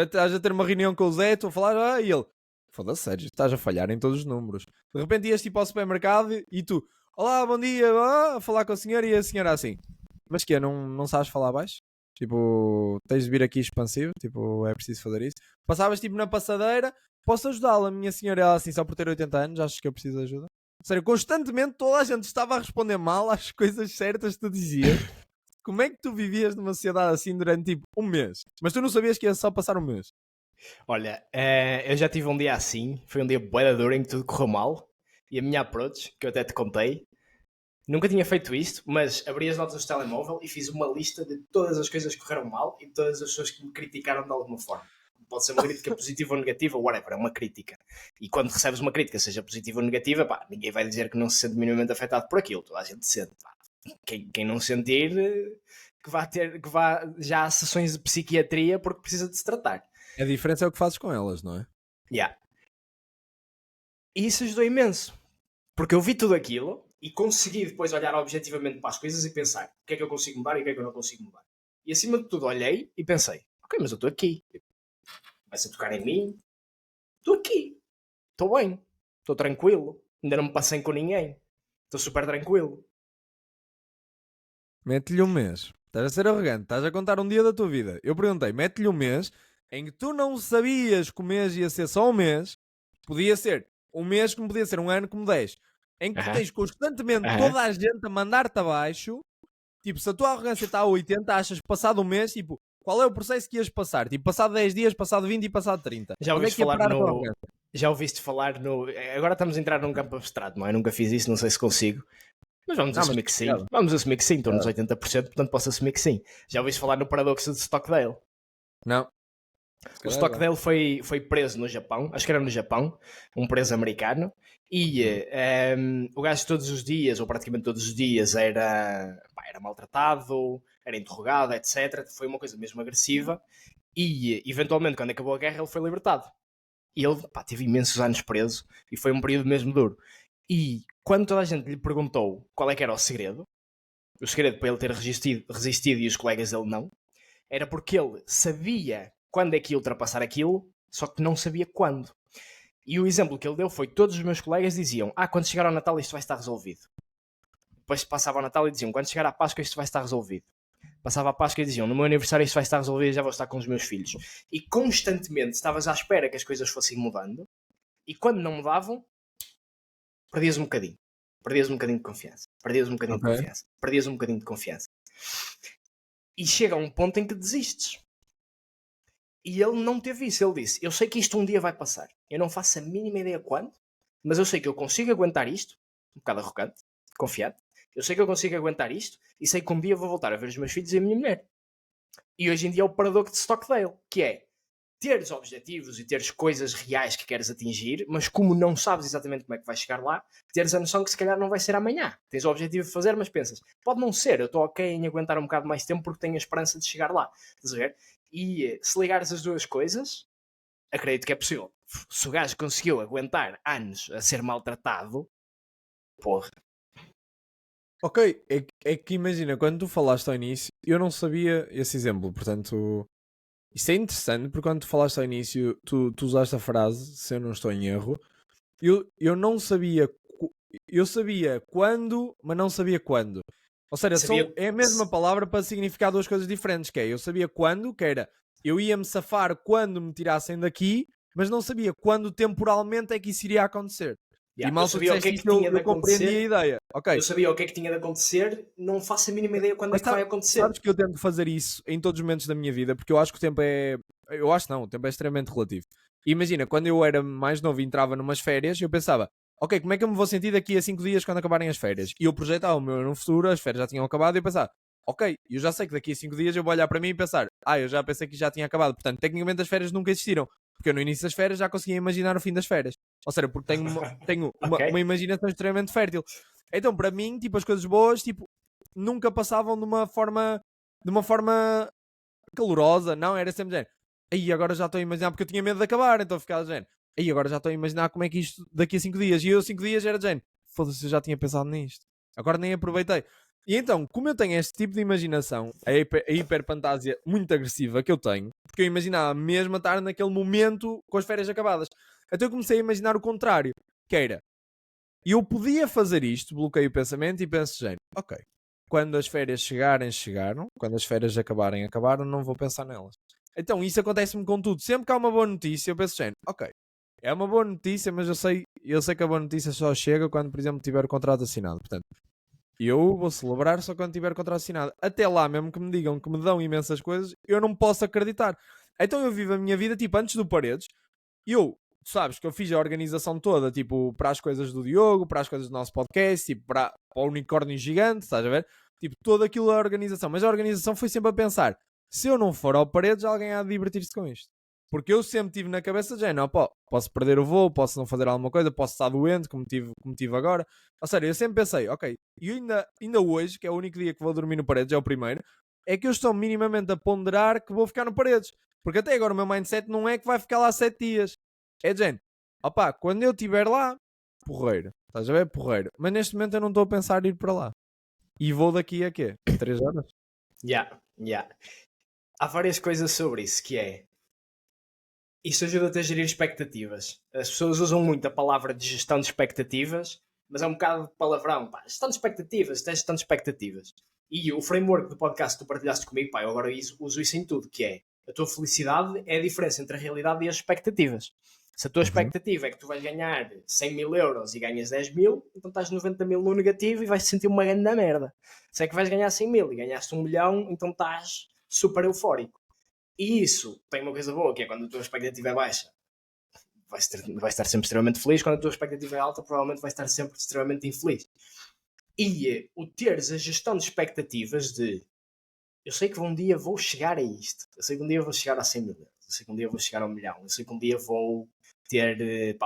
Estás a ter uma reunião com o Zé, tu a falar, e ele: foda-se Sérgio, estás a falhar em todos os números. De repente ias tipo ao supermercado e tu: olá, bom dia, a falar com a senhora, e a senhora assim: mas que não sabes falar baixo? Tipo, tens de vir aqui expansivo, tipo, é preciso fazer isso. Passavas tipo na passadeira: posso ajudá-la, minha senhora? Ela assim: só por ter 80 anos, achas que eu preciso de ajuda? Sério, constantemente toda a gente estava a responder mal às coisas certas que tu dizias. Como é que tu vivias numa sociedade assim durante tipo um mês? Mas tu não sabias que ia só passar um mês. Olha, eu já tive um dia assim, foi um dia bué da duro em que tudo correu mal. E a minha approach, que eu até te contei, nunca tinha feito isto, mas abri as notas do telemóvel e fiz uma lista de todas as coisas que correram mal e todas as pessoas que me criticaram de alguma forma. Pode ser uma crítica positiva ou negativa, whatever, é uma crítica. E quando recebes uma crítica, seja positiva ou negativa, pá, ninguém vai dizer que não se sente minimamente afetado por aquilo. Toda a gente sente. Pá. Quem não sentir, que vá já a sessões de psiquiatria porque precisa de se tratar. A diferença é o que fazes com elas, não é? Yeah. E isso ajudou imenso. Porque eu vi tudo aquilo e consegui depois olhar objetivamente para as coisas e pensar o que é que eu consigo mudar e o que é que eu não consigo mudar. E acima de tudo olhei e pensei, ok, mas eu estou aqui. Vai-se a tocar em mim? Estou aqui. Estou bem. Estou tranquilo. Ainda não me passei com ninguém. Estou super tranquilo. Mete-lhe um mês. Estás a ser arrogante. Estás a contar um dia da tua vida. Eu perguntei, mete-lhe um mês em que tu não sabias que o mês ia ser só um mês. Podia ser um mês como podia ser um ano como 10. Em que tens constantemente toda a gente a mandar-te abaixo. Tipo, se a tua arrogância está a 80, achas que passado um mês, tipo, qual é o processo que ias passar? Tipo, passado 10 dias, passado 20 e passado 30. Já Onde é ouviste que ia falar parar a tua no... arrogância? Já ouviste falar no... Agora estamos a entrar num campo abstrato, não é? Nunca fiz isso, não sei se consigo. Mas vamos assumir que sim. Vamos assumir que sim, estou nos 80%, portanto posso assumir que sim. Já ouviste falar no paradoxo de Stockdale? Não. O Stockdale foi preso no Japão, acho que era no Japão, um preso americano, e o gajo todos os dias, ou praticamente todos os dias, era maltratado, era interrogado, etc. Foi uma coisa mesmo agressiva, e eventualmente, quando acabou a guerra, ele foi libertado. E ele teve imensos anos preso, e foi um período mesmo duro. E quando toda a gente lhe perguntou qual é que era o segredo para ele ter resistido e os colegas dele não, era porque ele sabia quando é que ia ultrapassar aquilo, só que não sabia quando. E o exemplo que ele deu foi, todos os meus colegas diziam, quando chegar ao Natal isto vai estar resolvido. Depois passava ao Natal e diziam, quando chegar à Páscoa isto vai estar resolvido. Passava a Páscoa e diziam, no meu aniversário isto vai estar resolvido e já vou estar com os meus filhos. E constantemente estavas à espera que as coisas fossem mudando, e quando não mudavam, perdias um bocadinho. Perdias um bocadinho de confiança. Perdias um bocadinho de confiança. Perdias um bocadinho de confiança. E chega a um ponto em que desistes. E ele não teve isso. Ele disse, eu sei que isto um dia vai passar. Eu não faço a mínima ideia quando, mas eu sei que eu consigo aguentar isto. Um bocado arrogante, confiante. Eu sei que eu consigo aguentar isto e sei que um dia vou voltar a ver os meus filhos e a minha mulher. E hoje em dia é o paradoxo de Stockdale, que é teres objetivos e teres coisas reais que queres atingir, mas como não sabes exatamente como é que vais chegar lá, teres a noção que se calhar não vai ser amanhã. Tens o objetivo de fazer, mas pensas, pode não ser, eu estou ok em aguentar um bocado mais tempo porque tenho a esperança de chegar lá. Estás a ver? E se ligares as duas coisas, acredito que é possível. Se o gajo conseguiu aguentar anos a ser maltratado, porra. Ok, é que imagina, quando tu falaste ao início, eu não sabia esse exemplo, portanto, isso é interessante, porque quando tu falaste ao início, tu usaste a frase, se eu não estou em erro, eu não sabia, eu sabia quando, mas não sabia quando. Ou seja, é a mesma palavra para significar duas coisas diferentes, que é, eu sabia quando, que era, eu ia-me safar quando me tirassem daqui, mas não sabia quando temporalmente é que isso iria acontecer. E mal tu disseste isso, eu compreendi a ideia. Okay. Eu sabia o que é que tinha de acontecer, não faço a mínima ideia quando é que vai acontecer. Sabes que eu tento fazer isso em todos os momentos da minha vida, porque eu acho que o tempo é... Eu acho não, o tempo é extremamente relativo. E imagina, quando eu era mais novo e entrava numas férias, eu pensava, ok, como é que eu me vou sentir daqui a 5 dias quando acabarem as férias? E eu projetava o meu no futuro, as férias já tinham acabado, e eu pensava, ok, eu já sei que daqui a 5 dias eu vou olhar para mim e pensar, eu já pensei que já tinha acabado. Portanto, tecnicamente as férias nunca existiram. Porque eu no início das férias já conseguia imaginar o fim das férias. Ou seja, porque tenho uma imaginação extremamente fértil. Então, para mim, tipo, as coisas boas, tipo, nunca passavam de uma forma calorosa. Não, era sempre género. Aí agora já estou a imaginar, porque eu tinha medo de acabar, então ficava género. Aí agora já estou a imaginar como é que isto daqui a 5 dias. E eu 5 dias era género. Foda-se, eu já tinha pensado nisto. Agora nem aproveitei. E então, como eu tenho este tipo de imaginação, a hiperfantasia muito agressiva que eu tenho, porque eu imaginava mesmo estar naquele momento com as férias acabadas. Então eu comecei a imaginar o contrário, que era, eu podia fazer isto, bloqueio o pensamento e penso, gente, ok, quando as férias chegaram, quando as férias acabaram, não vou pensar nelas. Então isso acontece-me com tudo. Sempre que há uma boa notícia, eu penso, gente, ok, é uma boa notícia, mas eu sei que a boa notícia só chega quando, por exemplo, tiver o contrato assinado. Portanto, eu vou celebrar só quando tiver o contrato assinado. Até lá, mesmo que me digam que me dão imensas coisas, eu não posso acreditar. Então eu vivo a minha vida, tipo, antes do Paredes, eu tu sabes que eu fiz a organização toda, tipo, para as coisas do Diogo, para as coisas do nosso podcast, tipo, para o unicórnio gigante, estás a ver? Tipo, toda aquilo é a organização. Mas a organização foi sempre a pensar, se eu não for ao Paredes, alguém há de divertir-se com isto. Porque eu sempre tive na cabeça de não, pô, posso perder o voo, posso não fazer alguma coisa, posso estar doente, como tive agora. Ou seja, eu sempre pensei, ok, e ainda hoje, que é o único dia que vou dormir no Paredes, é o primeiro, é que eu estou minimamente a ponderar que vou ficar no Paredes. Porque até agora o meu mindset não é que vai ficar lá 7 dias. É de género, opá, quando eu estiver lá, porreiro. Estás a ver? Porreiro. Mas neste momento eu não estou a pensar em ir para lá. E vou daqui a quê? 3 horas? Yeah. Há várias coisas sobre isso, que é... Isso ajuda-te a gerir expectativas. As pessoas usam muito a palavra de gestão de expectativas, mas é um bocado de palavrão. Pá, gestão de expectativas, tens gestão de expectativas. E o framework do podcast que tu partilhaste comigo, pá, eu agora uso isso em tudo, que é a tua felicidade é a diferença entre a realidade e as expectativas. Se a tua expectativa é que tu vais ganhar 100 mil euros e ganhas 10 mil, então estás 90 mil no negativo e vais te sentir uma grande merda. Se é que vais ganhar 100 mil e ganhaste 1 milhão, então estás super eufórico. E isso tem uma coisa boa, que é quando a tua expectativa é baixa, vais estar sempre extremamente feliz. Quando a tua expectativa é alta, provavelmente vais estar sempre extremamente infeliz. E o teres a gestão de expectativas de eu sei que um dia vou chegar a isto, eu sei que um dia vou chegar a 100 mil euros, eu sei que um dia vou chegar a 1 milhão, eu sei que um dia vou ter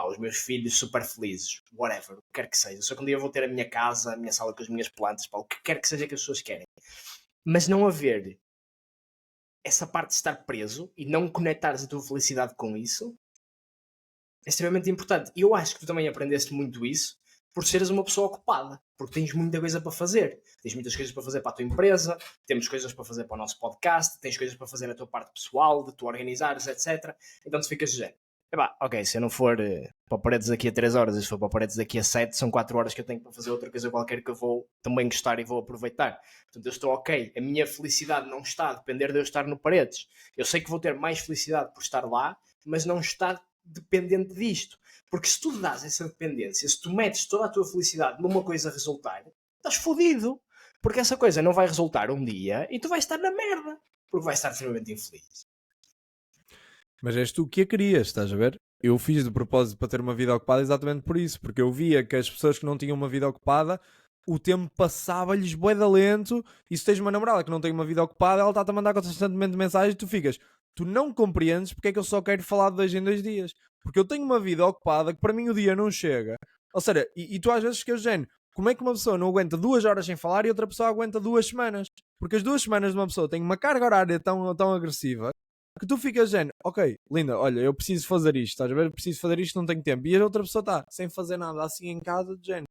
os meus filhos super felizes, whatever, o que quer que seja, eu sei que um dia vou ter a minha casa, a minha sala com as minhas plantas, o que quer que seja que as pessoas querem. Mas não haver essa parte de estar preso e não conectares a tua felicidade com isso é extremamente importante. E eu acho que tu também aprendeste muito isso por seres uma pessoa ocupada, porque tens muita coisa para fazer. Tens muitas coisas para fazer para a tua empresa, temos coisas para fazer para o nosso podcast, tens coisas para fazer a tua parte pessoal, de tu organizares, etc. Então tu ficas de género. Ok, se eu não for para Paredes daqui a 3 horas, e se for para Paredes daqui a 7, são 4 horas que eu tenho para fazer outra coisa qualquer que eu vou também gostar e vou aproveitar. Portanto, eu estou ok. A minha felicidade não está a depender de eu estar no Paredes. Eu sei que vou ter mais felicidade por estar lá, mas não está dependente disto. Porque se tu dás essa dependência, se tu metes toda a tua felicidade numa coisa resultar, estás fodido. Porque essa coisa não vai resultar um dia e tu vais estar na merda. Porque vais estar extremamente infeliz. Mas és tu que a querias, estás a ver? Eu fiz de propósito para ter uma vida ocupada exatamente por isso. Porque eu via que as pessoas que não tinham uma vida ocupada, o tempo passava-lhes bué de lento. E se tens uma namorada que não tem uma vida ocupada, ela está-te a mandar constantemente mensagens e tu ficas... Tu não compreendes porque é que eu só quero falar de 2 em 2 dias. Porque eu tenho uma vida ocupada que para mim o dia não chega. Ou seja, e tu às vezes ficas género, como é que uma pessoa não aguenta 2 horas sem falar e outra pessoa aguenta 2 semanas? Porque as 2 semanas de uma pessoa têm uma carga horária tão agressiva que tu ficas género, ok, linda, olha, eu preciso fazer isto, estás a ver? Eu preciso fazer isto, não tenho tempo. E a outra pessoa está sem fazer nada assim em casa, de género.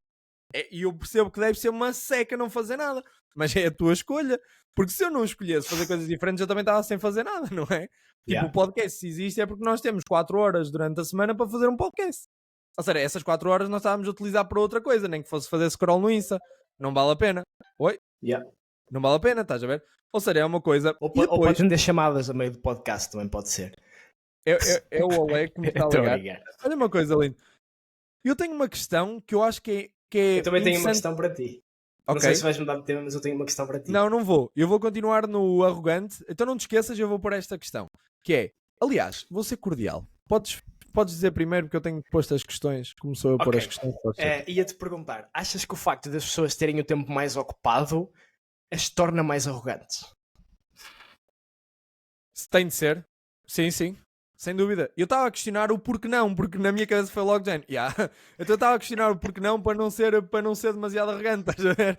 E eu percebo que deve ser uma seca não fazer nada, mas é a tua escolha. Porque se eu não escolhesse fazer coisas diferentes, eu também estava sem fazer nada, não é? Tipo, o podcast se existe é porque nós temos 4 horas durante a semana para fazer um podcast. Ou seja, essas 4 horas nós estávamos a utilizar para outra coisa, nem que fosse fazer scroll no Insta. Não vale a pena. Oi? Não vale a pena, estás a ver? Ou seja, é uma coisa... Ou pode atender chamadas a meio do podcast, também pode ser. É o Olé que me está a ligar. Olha uma coisa, lindo. Eu tenho uma questão que eu acho que é eu também tenho uma questão para ti. Não sei se vais mudar de tema, mas eu tenho uma questão para ti. Não vou. Eu vou continuar no arrogante. Então não te esqueças, eu vou pôr esta questão. Que é, aliás, vou ser cordial. Podes dizer primeiro, porque eu tenho posto as questões. Começou a pôr as questões. Ia-te perguntar, achas que o facto das pessoas terem o tempo mais ocupado as torna mais arrogantes? Se tem de ser. Sim. Sem dúvida. Eu estava a questionar o porquê não, porque na minha cabeça foi logo de então eu estava a questionar o porquê não para não ser demasiado arrogante, estás a ver?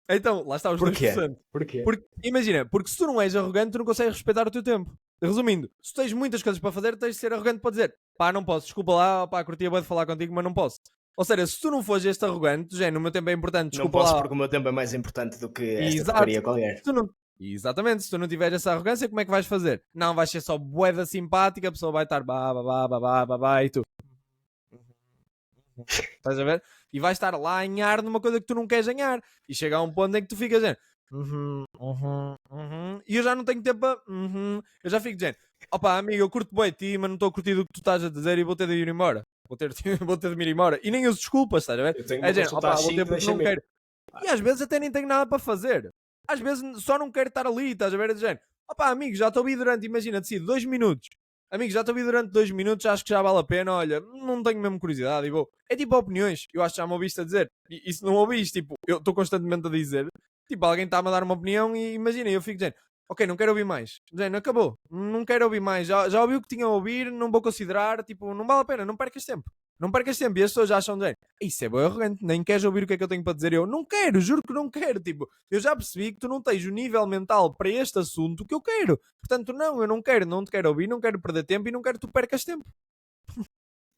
Então, lá está os 2%. Porquê? Porque, imagina, porque se tu não és arrogante, tu não consegues respeitar o teu tempo. Resumindo, se tens muitas coisas para fazer, tens de ser arrogante para dizer não posso, desculpa lá, curtia bem de falar contigo, mas não posso. Ou seja, se tu não fores este arrogante, o meu tempo é importante, desculpa lá. Não posso lá. Porque o meu tempo é mais importante do que esta porcaria qualquer. Exatamente, se tu não tiveres essa arrogância, como é que vais fazer? Não, vais ser só bué simpática, a pessoa vai estar babá e tu estás a ver? E vais estar lá a anhar numa coisa que tu não queres anhar e chega a um ponto em que tu ficas dizendo e eu já não tenho tempo para eu já fico dizendo, opa amigo, eu curto bem ti, mas não estou a curtir o que tu estás a dizer e vou ter de ir embora, vou ter de me ir embora e nem uso desculpas, estás a ver? Eu tenho uma vou ter porque não quero. E às vezes até nem tenho nada para fazer. Às vezes só não quero estar ali, estás a ver? Opá, amigo, já estou a ir durante, imagina, 2 minutos. amigo, já te ouvi durante 2 minutos, acho que já vale a pena, olha, não tenho mesmo curiosidade e vou. É tipo opiniões, eu acho que já me ouviste a dizer. E se não ouviste, tipo, eu estou constantemente a dizer, tipo, alguém está-me a dar uma opinião e imagina, eu fico dizendo, ok, não quero ouvir mais. Dizendo, acabou, não quero ouvir mais, já ouvi o que tinha a ouvir, não vou considerar, tipo, não vale a pena, não percas tempo. Não percas tempo. E as pessoas já acham de isso é bem arrogante, nem queres ouvir o que é que eu tenho para dizer. Eu não quero, juro que não quero. Tipo, eu já percebi que tu não tens o nível mental para este assunto que eu quero. Portanto, não, eu não quero, não te quero ouvir, não quero perder tempo e não quero que tu percas tempo.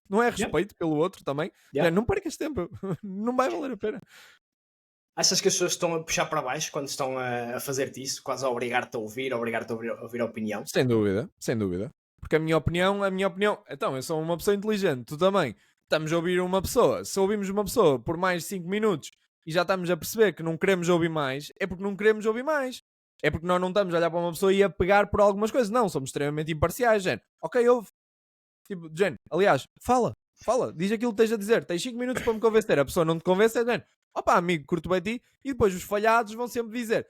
Não é Yeah. respeito pelo outro também. Yeah. Não percas tempo, não vai valer a pena. Achas que as pessoas estão a puxar para baixo quando estão a fazer-te isso, quase a obrigar-te a ouvir, a obrigar-te a ouvir a opinião? Sem dúvida, sem dúvida. Porque a minha opinião, então, eu sou uma pessoa inteligente, tu também. Estamos a ouvir uma pessoa. Se ouvimos uma pessoa por mais de 5 minutos e já estamos a perceber que não queremos ouvir mais, é porque não queremos ouvir mais. É porque nós não estamos a olhar para uma pessoa e a pegar por algumas coisas. Não, somos extremamente imparciais, gente. Ok, ouve. Tipo, gente, aliás, fala, diz aquilo que esteja a dizer. Tens 5 minutos para me convencer. A pessoa não te convence, é gente. Opa, amigo, curto bem ti. E depois os falhados vão sempre dizer: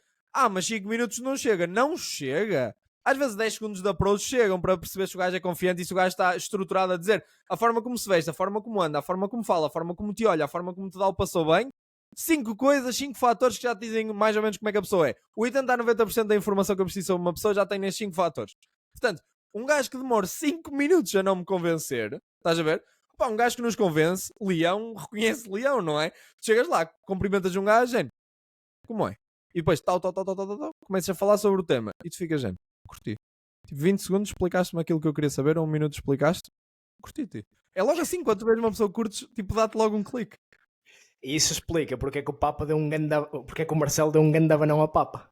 mas 5 minutos não chega. Não chega. Às vezes 10 segundos de approach chegam para perceber se o gajo é confiante e se o gajo está estruturado a dizer a forma como se veste, a forma como anda, a forma como fala, a forma como te olha, a forma como te dá o passou bem. 5 coisas, 5 fatores que já te dizem mais ou menos como é que a pessoa é. O 80 a 90% da informação que eu preciso sobre uma pessoa já tem nestes 5 fatores. Portanto, um gajo que demora 5 minutos a não me convencer, estás a ver? Opa, um gajo que nos convence, leão, reconhece leão, não é? Tu chegas lá, cumprimentas um gajo, gente, como é? E depois, tal, começas a falar sobre o tema e tu ficas, gente, curti. Tipo, 20 segundos explicaste-me aquilo que eu queria saber, ou 1 minuto explicaste, curti-te. É logo assim, quando tu vês uma pessoa que curtes, tipo, dá-te logo um clique. E isso explica porque é que o Papa deu porque é que o Marcelo deu um ganda banão a Papa.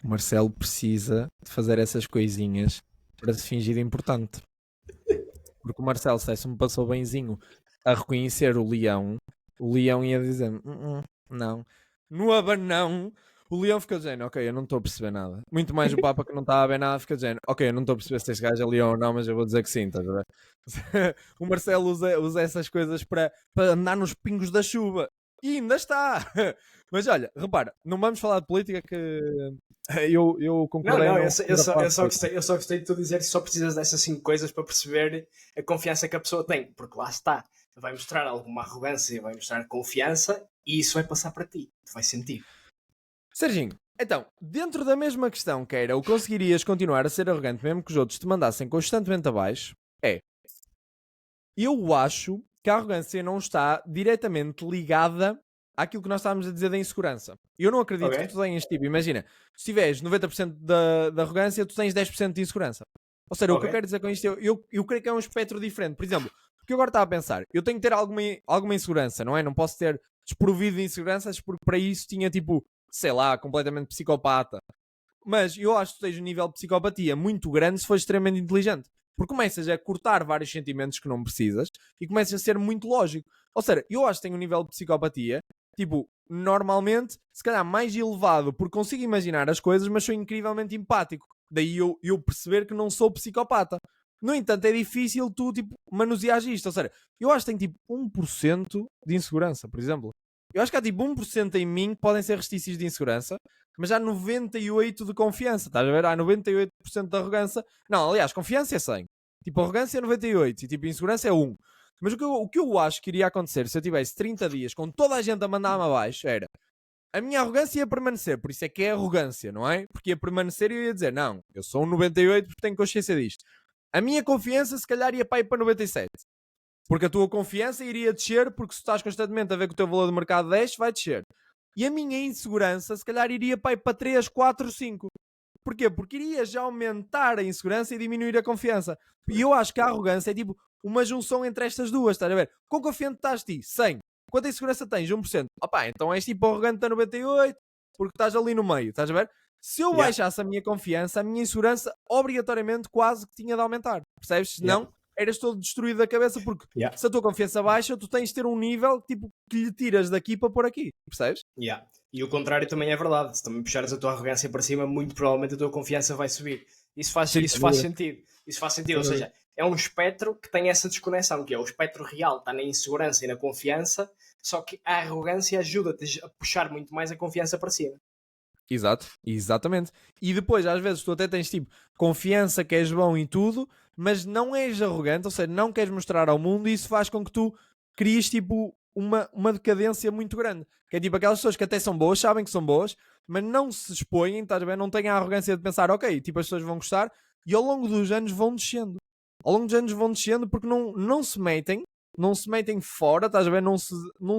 O Marcelo precisa de fazer essas coisinhas para se fingir importante. Porque o Marcelo, se me passou benzinho a reconhecer o leão ia dizer, não. No abanão, o leão fica dizendo, ok, eu não estou a perceber nada. Muito mais o Papa que não está a ver nada fica dizendo, ok, eu não estou a perceber se este gajo é leão ou não, mas eu vou dizer que sim, estás a ver? O Marcelo usa essas coisas para andar nos pingos da chuva. E ainda está! Mas olha, repara, não vamos falar de política que eu concordei. Não, eu só gostei de tu dizer que só precisas dessas 5 coisas para perceber a confiança que a pessoa tem, porque lá está, vai mostrar alguma arrogância, vai mostrar confiança e isso vai passar para ti, tu vais sentir. Serginho, então, dentro da mesma questão que era o conseguirias continuar a ser arrogante mesmo que os outros te mandassem constantemente abaixo, eu acho que a arrogância não está diretamente ligada àquilo que nós estávamos a dizer da insegurança. Eu não acredito que tu tenhas, tipo, imagina, se tiveres 90% da arrogância, tu tens 10% de insegurança. Ou seja, o que eu quero dizer com isto, eu creio que é um espectro diferente. Por exemplo, o que eu agora estava a pensar, eu tenho que ter alguma insegurança, não é? Não posso ter desprovido de inseguranças porque para isso tinha, tipo, sei lá, completamente psicopata. Mas eu acho que tu tens um nível de psicopatia muito grande se fores extremamente inteligente. Porque começas a cortar vários sentimentos que não precisas e começas a ser muito lógico. Ou seja, eu acho que tenho um nível de psicopatia, tipo, normalmente, se calhar mais elevado, porque consigo imaginar as coisas, mas sou incrivelmente empático. Daí eu perceber que não sou psicopata. No entanto, é difícil tu, tipo, manusear isto. Ou seja, eu acho que tenho, tipo, 1% de insegurança, por exemplo. Eu acho que há, tipo, 1% em mim que podem ser restícios de insegurança, mas há 98% de confiança, estás a ver? Há 98% de arrogância. Não, aliás, confiança é 100. Tipo, arrogância é 98 e tipo, insegurança é 1. Mas o que eu acho que iria acontecer se eu tivesse 30 dias com toda a gente a mandar-me abaixo era a minha arrogância ia permanecer, por isso é que é arrogância, não é? Porque ia permanecer e eu ia dizer, não, eu sou um 98 porque tenho consciência disto. A minha confiança se calhar ia para ir para 97. Porque a tua confiança iria descer porque se estás constantemente a ver que o teu valor de mercado desce, vai descer. E a minha insegurança se calhar iria para 3, 4, 5. Porquê? Porque iria já aumentar a insegurança e diminuir a confiança. E eu acho que a arrogância é tipo uma junção entre estas duas, estás a ver? Quão confiante estás ti? 100. Quanta insegurança tens? 1%. Opá, então és tipo arrogante a 98 porque estás ali no meio, estás a ver? Se eu baixasse a minha confiança, a minha insegurança obrigatoriamente quase que tinha de aumentar. Percebes? Senão eras todo destruído da cabeça porque se a tua confiança baixa, tu tens de ter um nível tipo, que lhe tiras daqui para pôr aqui. Percebes? E o contrário também é verdade. Se também puxares a tua arrogância para cima, muito provavelmente a tua confiança vai subir. Isso faz sentido. Ou seja, é um espectro que tem essa desconexão, que é o espectro real, está na insegurança e na confiança, só que a arrogância ajuda-te a puxar muito mais a confiança para cima. Exato, exatamente. E depois, às vezes, tu até tens tipo confiança que és bom em tudo, mas não és arrogante, ou seja, não queres mostrar ao mundo, e isso faz com que tu cries tipo uma decadência muito grande. Que é tipo aquelas pessoas que até são boas, sabem que são boas, mas não se expõem, estás a ver? Não têm a arrogância de pensar, ok, tipo as pessoas vão gostar, e ao longo dos anos vão descendo. Ao longo dos anos vão descendo porque não se metem, não se metem fora, estás a ver? Não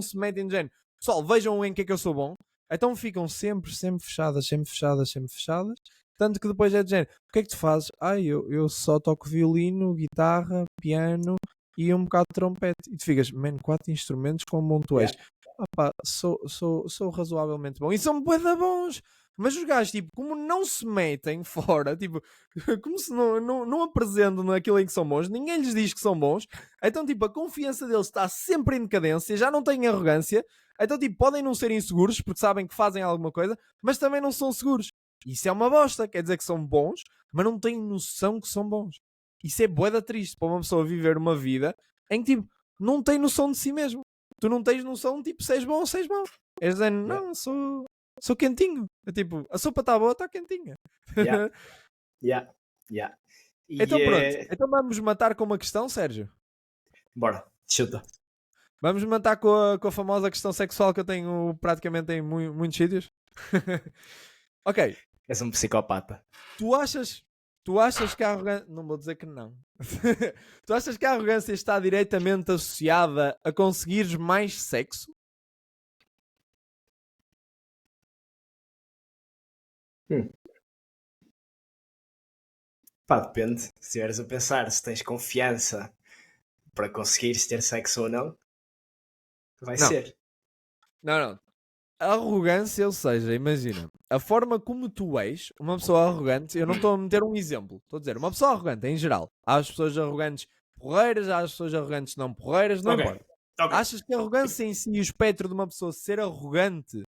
se metem de género. Pessoal, vejam em que é que eu sou bom. Então ficam sempre fechadas, sempre fechadas, sempre fechadas. Tanto que depois é de género, o que é que tu fazes? Eu só toco violino, guitarra, piano e um bocado de trompete. E tu ficas, man, 4 instrumentos, quão bom tu és. Yeah. Pá, sou razoavelmente bom. E são bué da bons. Mas os gajos, tipo, como não se metem fora, tipo, como se não apresentam naquilo em que são bons, ninguém lhes diz que são bons, então, tipo, a confiança deles está sempre em decadência, já não têm arrogância, então, tipo, podem não ser inseguros porque sabem que fazem alguma coisa, mas também não são seguros. Isso é uma bosta, quer dizer que são bons, mas não têm noção que são bons. Isso é bué da triste para uma pessoa viver uma vida em que, tipo, não tem noção de si mesmo. Tu não tens noção, tipo, se és bom ou se és mau. És dizendo, não, sou quentinho. É tipo, a sopa está boa, está quentinha. Yeah. Yeah. Yeah. Então E pronto, então vamos matar com uma questão, Sérgio. bora, chuta. Vamos matar com a famosa questão sexual que eu tenho praticamente em muitos sítios. Ok, És um psicopata. tu achas que a arrogância... Não vou dizer que não. Tu achas que a arrogância está diretamente associada a conseguires mais sexo? Pá, depende. Se estiveres a pensar se tens confiança para conseguires ter sexo ou não, vai Não. ser. Não. A arrogância, ou seja, imagina, a forma como tu és, uma pessoa arrogante, eu não estou a meter um exemplo, estou a dizer, uma pessoa arrogante em geral. Há as pessoas arrogantes porreiras, há as pessoas arrogantes não porreiras, não Ok. importa. Achas que a arrogância em si e o espectro de uma pessoa ser arrogante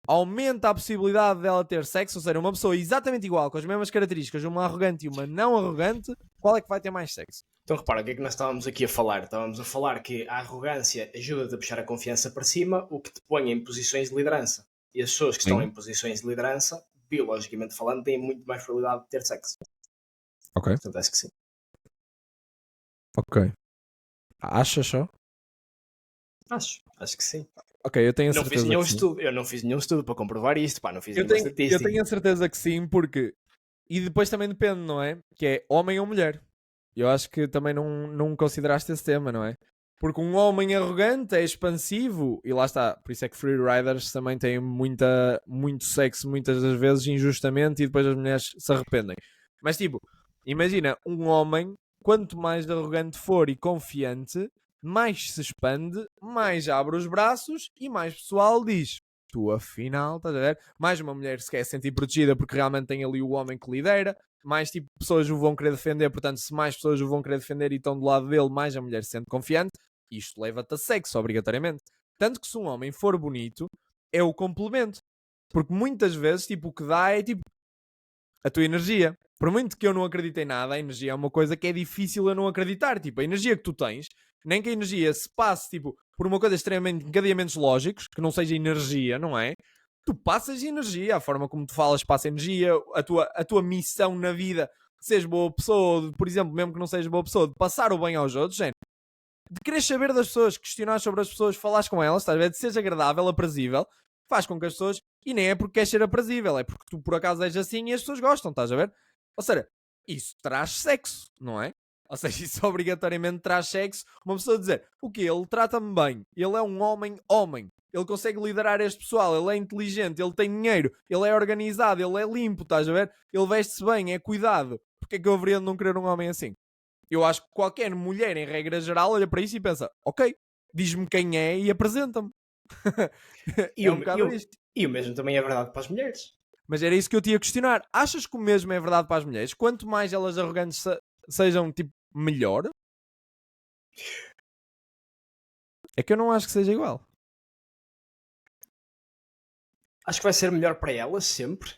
aumenta a possibilidade dela ter sexo? Ou seja, uma pessoa exatamente igual, com as mesmas características, uma arrogante e uma não arrogante, qual é que vai ter mais sexo? Então repara, o que é que nós estávamos aqui a falar? Estávamos a falar que a arrogância ajuda-te a puxar a confiança para cima, o que te põe em posições de liderança. E as pessoas que estão Sim. em posições de liderança, biologicamente falando, têm muito mais probabilidade de ter sexo. Ok. Portanto, acho que sim. Ok. Achas só? Acho que sim. Ok, eu tenho a Não fiz certeza nenhum que sim. estudo. Eu não fiz nenhum estudo para comprovar isto, pá, não fiz Eu nenhuma tenho, eu estatística. tenho a certeza que sim, porque. E depois também depende, não é? Que é homem ou mulher. Eu acho que também não consideraste esse tema, não é? Porque um homem arrogante é expansivo e lá está. Por isso é que free riders também têm muito sexo muitas das vezes injustamente e depois as mulheres se arrependem. Mas tipo, imagina um homem, quanto mais arrogante for e confiante, mais se expande, mais abre os braços e mais pessoal diz: tu afinal, estás a ver? Mais uma mulher se quer sentir protegida porque realmente tem ali o homem que lidera, mais tipo pessoas o vão querer defender, portanto, se mais pessoas o vão querer defender e estão do lado dele, mais a mulher se sente confiante. Isto leva-te a sexo, obrigatoriamente. Tanto que se um homem for bonito, é o complemento. Porque muitas vezes, tipo, o que dá é tipo a tua energia. Por muito que eu não acredite em nada, a energia é uma coisa que é difícil eu não acreditar. Tipo, a energia que tu tens, nem que a energia se passe, tipo, por uma coisa extremamente encadeamentos lógicos, que não seja energia, não é? Tu passas energia, a forma como tu falas passa energia, a tua missão na vida, de seres boa pessoa, por exemplo, mesmo que não sejas boa pessoa, de passar o bem aos outros, gente, de querer saber das pessoas, questionar sobre as pessoas, falares com elas, estás a ver? De seres agradável, aprazível, faz com que as pessoas, e nem é porque queres ser aprazível, é porque tu por acaso és assim e as pessoas gostam, estás a ver? Ou seja, isso traz sexo, não é? Ou seja, isso obrigatoriamente traz sexo. Uma pessoa dizer, o quê? Ele trata-me bem, ele é um homem, ele consegue liderar este pessoal, ele é inteligente, ele tem dinheiro, ele é organizado, ele é limpo, estás a ver? Ele veste-se bem, é cuidado. Porque é que eu haveria de não querer um homem assim? Eu acho que qualquer mulher, em regra geral, olha para isso e pensa, ok, diz-me quem é e apresenta-me. E, É o, um e, bocado o, isto. e o mesmo também é verdade para as mulheres. Mas era isso que eu te ia questionar. Achas que o mesmo é verdade para as mulheres? Quanto mais elas arrogantes sejam, tipo, melhor? É que eu não acho que seja igual. Acho que vai ser melhor para elas sempre,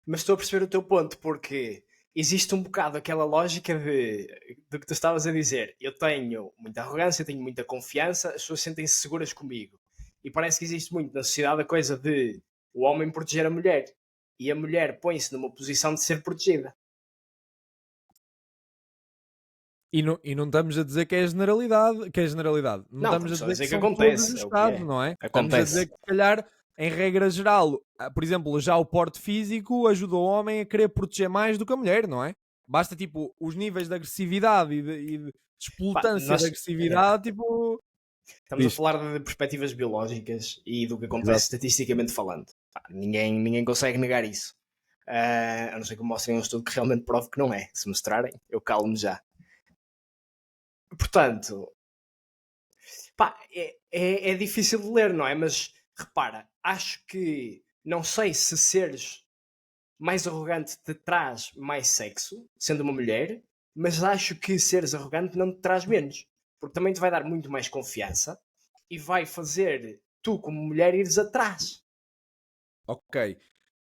mas estou a perceber o teu ponto, porque existe um bocado aquela lógica do que tu estavas a dizer. Eu tenho muita arrogância, tenho muita confiança, as pessoas sentem-se seguras comigo. E parece que existe muito na sociedade a coisa de o homem proteger a mulher. e a mulher põe-se numa posição de ser protegida. E não estamos a dizer que é generalidade. Que é generalidade. Não estamos a estamos só dizer que são acontece, todos os é o que casos, é. não é? Estamos a Acontece. dizer que, se calhar, em regra geral, por exemplo, já o porte físico ajuda o homem a querer proteger mais do que a mulher, não é? Basta, tipo, os níveis de agressividade e de exploitância de agressividade, tipo... Estamos Diz. a falar de perspectivas biológicas e do que acontece Exato. estatisticamente falando. Pá, ninguém consegue negar isso. A não ser que mostrem um estudo que realmente prove que não é. Se mostrarem, eu calo-me já. Portanto, pá, é difícil de ler, não é? Mas repara, acho que não sei se seres mais arrogante te traz mais sexo, sendo uma mulher, mas acho que seres arrogante não te traz menos. Porque também te vai dar muito mais confiança e vai fazer tu, como mulher, ires atrás. Ok.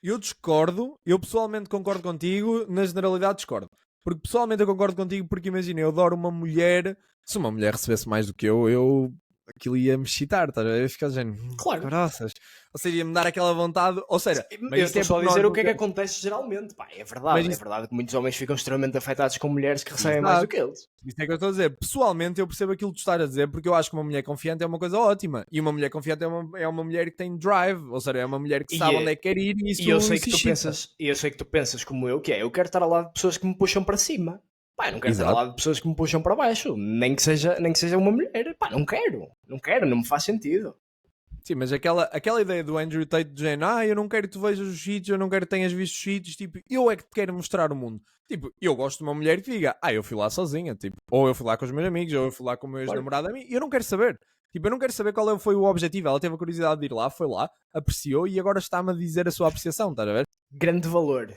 Eu discordo, eu pessoalmente concordo contigo, na generalidade discordo. Porque pessoalmente eu concordo contigo porque imagina, eu adoro uma mulher, se uma mulher recebesse mais do que eu aquilo ia me excitar, estás a ver? Eu ia ficar dizendo, Claro. caraças. Ou seja, ia-me dar aquela vontade, ou seja, Eu estou só a porque dizer nós o que é que não acontece geralmente. Pá, é verdade, Mas é isso- verdade que muitos homens ficam extremamente afetados com mulheres que recebem mais do que eles. Isso é que eu estou a dizer. Pessoalmente, eu percebo aquilo que tu estás a dizer, porque eu acho que uma mulher confiante é uma coisa ótima. E uma mulher confiante é uma mulher que tem drive, ou seja, é uma mulher que sabe onde é que quer ir e isso E eu sei isso que tu excita. pensas, e eu sei que tu pensas como eu, que é, eu quero estar ao lado de pessoas que me puxam para cima. Pá, eu não quero estar ao Exato. lado de pessoas que me puxam para baixo, nem que seja uma mulher. Pá, não quero, não me faz sentido. Sim, mas aquela ideia do Andrew Tate de género, eu não quero que tu vejas os sítios, eu não quero que tenhas visto os sítios, tipo, eu é que te quero mostrar o mundo. Tipo, eu gosto de uma mulher que diga, eu fui lá sozinha, tipo, ou eu fui lá com os meus amigos, ou eu fui lá com o meu ex-namorado, eu não quero saber. Tipo, eu não quero saber qual foi o objetivo. Ela teve a curiosidade de ir lá, foi lá, apreciou e agora está-me a dizer a sua apreciação, estás a ver? Grande valor.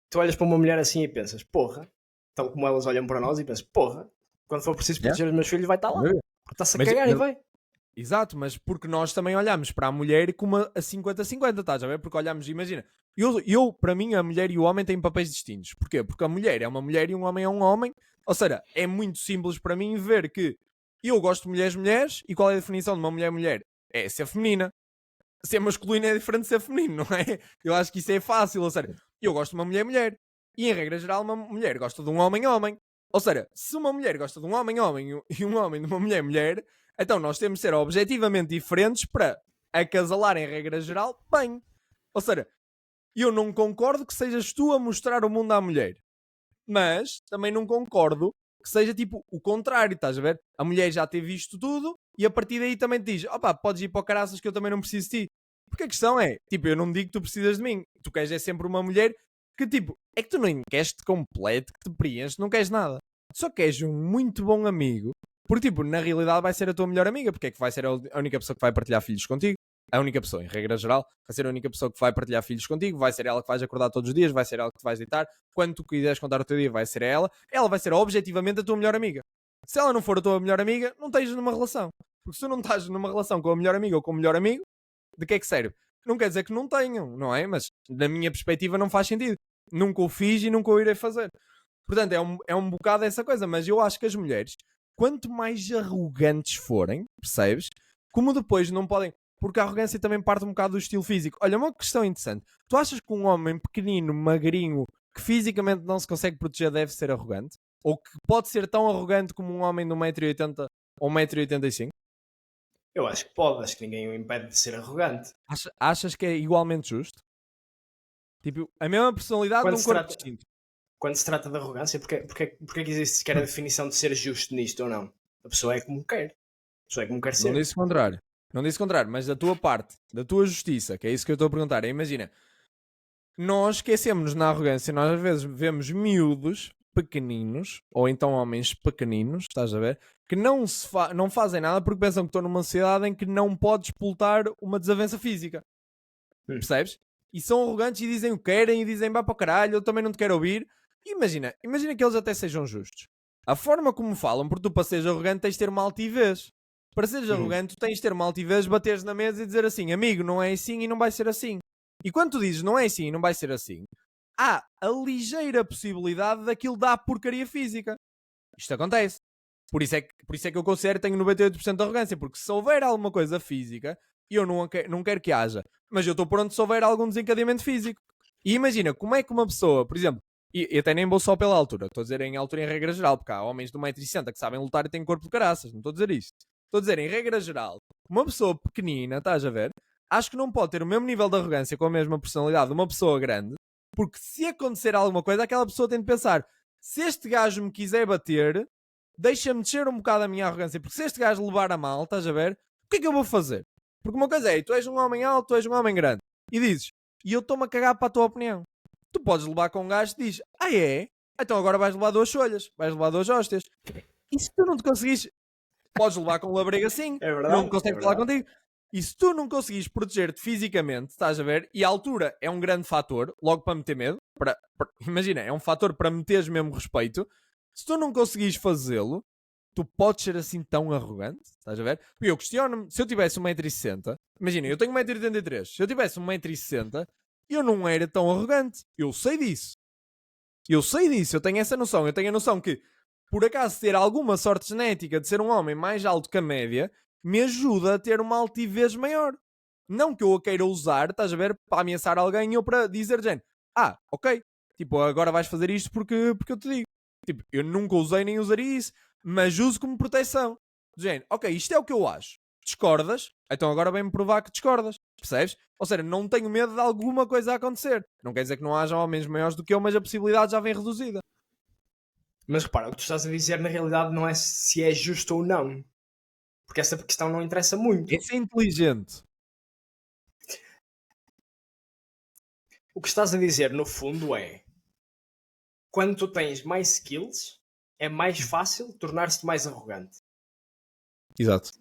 Tu olhas para uma mulher assim e pensas, porra, tal como elas olham para nós e pensas, porra, quando for preciso proteger os meus filhos vai estar lá. Porque está-se a Mas- cagar e mas- vai. Exato, mas porque nós também olhamos para a mulher como a 50-50, estás a ver? Porque olhamos, imagina, para mim, a mulher e o homem têm papéis distintos. Porquê? Porque a mulher é uma mulher e um homem é um homem. Ou seja, é muito simples para mim ver que eu gosto de mulheres, e qual é a definição de uma mulher? É ser feminina. Ser masculino é diferente de ser feminino, não é? Eu acho que isso é fácil. Ou seja, eu gosto de uma mulher. E em regra geral, uma mulher gosta de um homem. Ou seja, se uma mulher gosta de um homem e um homem de uma mulher, então nós temos de ser objetivamente diferentes para acasalar em regra geral bem. Ou seja, eu não concordo que sejas tu a mostrar o mundo à mulher. Mas também não concordo que seja tipo o contrário, estás a ver? A mulher já ter visto tudo e a partir daí também te diz: opá, podes ir para o caraças que eu também não preciso de ti. Porque a questão é, tipo, eu não digo que tu precisas de mim. Tu queres é sempre uma mulher que, tipo, é que tu não queres te complete, que te preenche, não queres nada. Só queres um muito bom amigo. Porque, tipo, na realidade vai ser a tua melhor amiga, porque é que vai ser a única pessoa que vai partilhar filhos contigo. A única pessoa, em regra geral, vai ser a única pessoa que vai partilhar filhos contigo, vai ser ela que vais acordar todos os dias, vai ser ela que te vais deitar. Quando tu quiseres contar o teu dia, vai ser ela vai ser objetivamente a tua melhor amiga. Se ela não for a tua melhor amiga, não estejas numa relação. Porque se tu não estás numa relação com a melhor amiga ou com o melhor amigo, de que é que serve? Não quer dizer que não tenham, não é? Mas na minha perspectiva não faz sentido. Nunca o fiz e nunca o irei fazer. Portanto, é um bocado essa coisa. Mas eu acho que as mulheres, quanto mais arrogantes forem, percebes? Como depois não podem... Porque a arrogância também parte um bocado do estilo físico. Olha, uma questão interessante. Tu achas que um homem pequenino, magrinho, que fisicamente não se consegue proteger deve ser arrogante? Ou que pode ser tão arrogante como um homem de 1,80m ou 1,85m? Eu acho que pode, acho que ninguém o impede de ser arrogante. Achas que é igualmente justo? Tipo, a mesma personalidade Quando num se corpo trata- distinto. Quando se trata de arrogância, porque que existe sequer a definição de ser justo nisto ou não? A pessoa é como quer. A pessoa é como quer ser. Não disse o contrário. Não disse o contrário, mas da tua parte, da tua justiça, que é isso que eu estou a perguntar. Imagina, nós esquecemos-nos na arrogância, nós às vezes vemos miúdos pequeninos, ou então homens pequeninos, estás a ver, que não fazem nada porque pensam que estão numa sociedade em que não podes explotar uma desavença física. Percebes? E são arrogantes e dizem o que querem e dizem vá para o caralho, eu também não te quero ouvir. E imagina que eles até sejam justos. A forma como falam, porque tu para seres arrogante tens de ter uma altivez. Para seres arrogante, tu tens de ter uma altivez, bateres na mesa e dizer assim, amigo, não é assim e não vai ser assim. E quando tu dizes não é assim e não vai ser assim, há a ligeira possibilidade daquilo dar porcaria física. Isto acontece. Por isso é que eu considero que tenho 98% de arrogância, porque se houver alguma coisa física, e eu não quero que haja. Mas eu estou pronto se houver algum desencadeamento físico. E imagina, como é que uma pessoa, por exemplo, e até nem vou só pela altura, estou a dizer em altura em regra geral, porque há homens de 1,60 m que sabem lutar e têm corpo de caraças, não estou a dizer isto. Estou a dizer em regra geral, uma pessoa pequenina, estás a ver, acho que não pode ter o mesmo nível de arrogância com a mesma personalidade de uma pessoa grande, porque se acontecer alguma coisa, aquela pessoa tem de pensar, se este gajo me quiser bater, deixa-me descer um bocado a minha arrogância, porque se este gajo levar a mal, estás a ver, o que é que eu vou fazer? Porque uma coisa é, tu és um homem alto, tu és um homem grande, e dizes, e eu estou-me a cagar para a tua opinião. Tu podes levar com um gajo que diz, é? Então agora vais levar 2 folhas, vais levar 2 hóstias. E se tu não te conseguires, podes levar com um labrego assim, É verdade, não consegue falar contigo. E se tu não conseguires proteger-te fisicamente, estás a ver, e a altura é um grande fator, logo para meter medo, imagina, é um fator para meteres mesmo respeito, se tu não conseguires fazê-lo, tu podes ser assim tão arrogante, estás a ver? Porque eu questiono-me, se eu tivesse 1,60 m, imagina, eu tenho 1,83 m, se eu tivesse 1,60 m, eu não era tão arrogante. Eu sei disso. Eu tenho essa noção. Eu tenho a noção que, por acaso, ter alguma sorte genética de ser um homem mais alto que a média, me ajuda a ter uma altivez maior. Não que eu a queira usar, estás a ver, para ameaçar alguém ou para dizer, gente, ok, tipo, agora vais fazer isto porque eu te digo. Tipo, eu nunca usei nem usaria isso, mas uso como proteção. Gente, ok, isto é o que eu acho. Discordas? Então agora vem-me provar que discordas. Percebes? Ou seja, não tenho medo de alguma coisa a acontecer. Não quer dizer que não haja homens maiores do que eu, mas a possibilidade já vem reduzida. Mas repara, o que tu estás a dizer na realidade não é se é justo ou não. Porque essa questão não interessa muito. Esse é inteligente. O que estás a dizer, no fundo, é quando tu tens mais skills, é mais fácil tornar-se mais arrogante. Exato.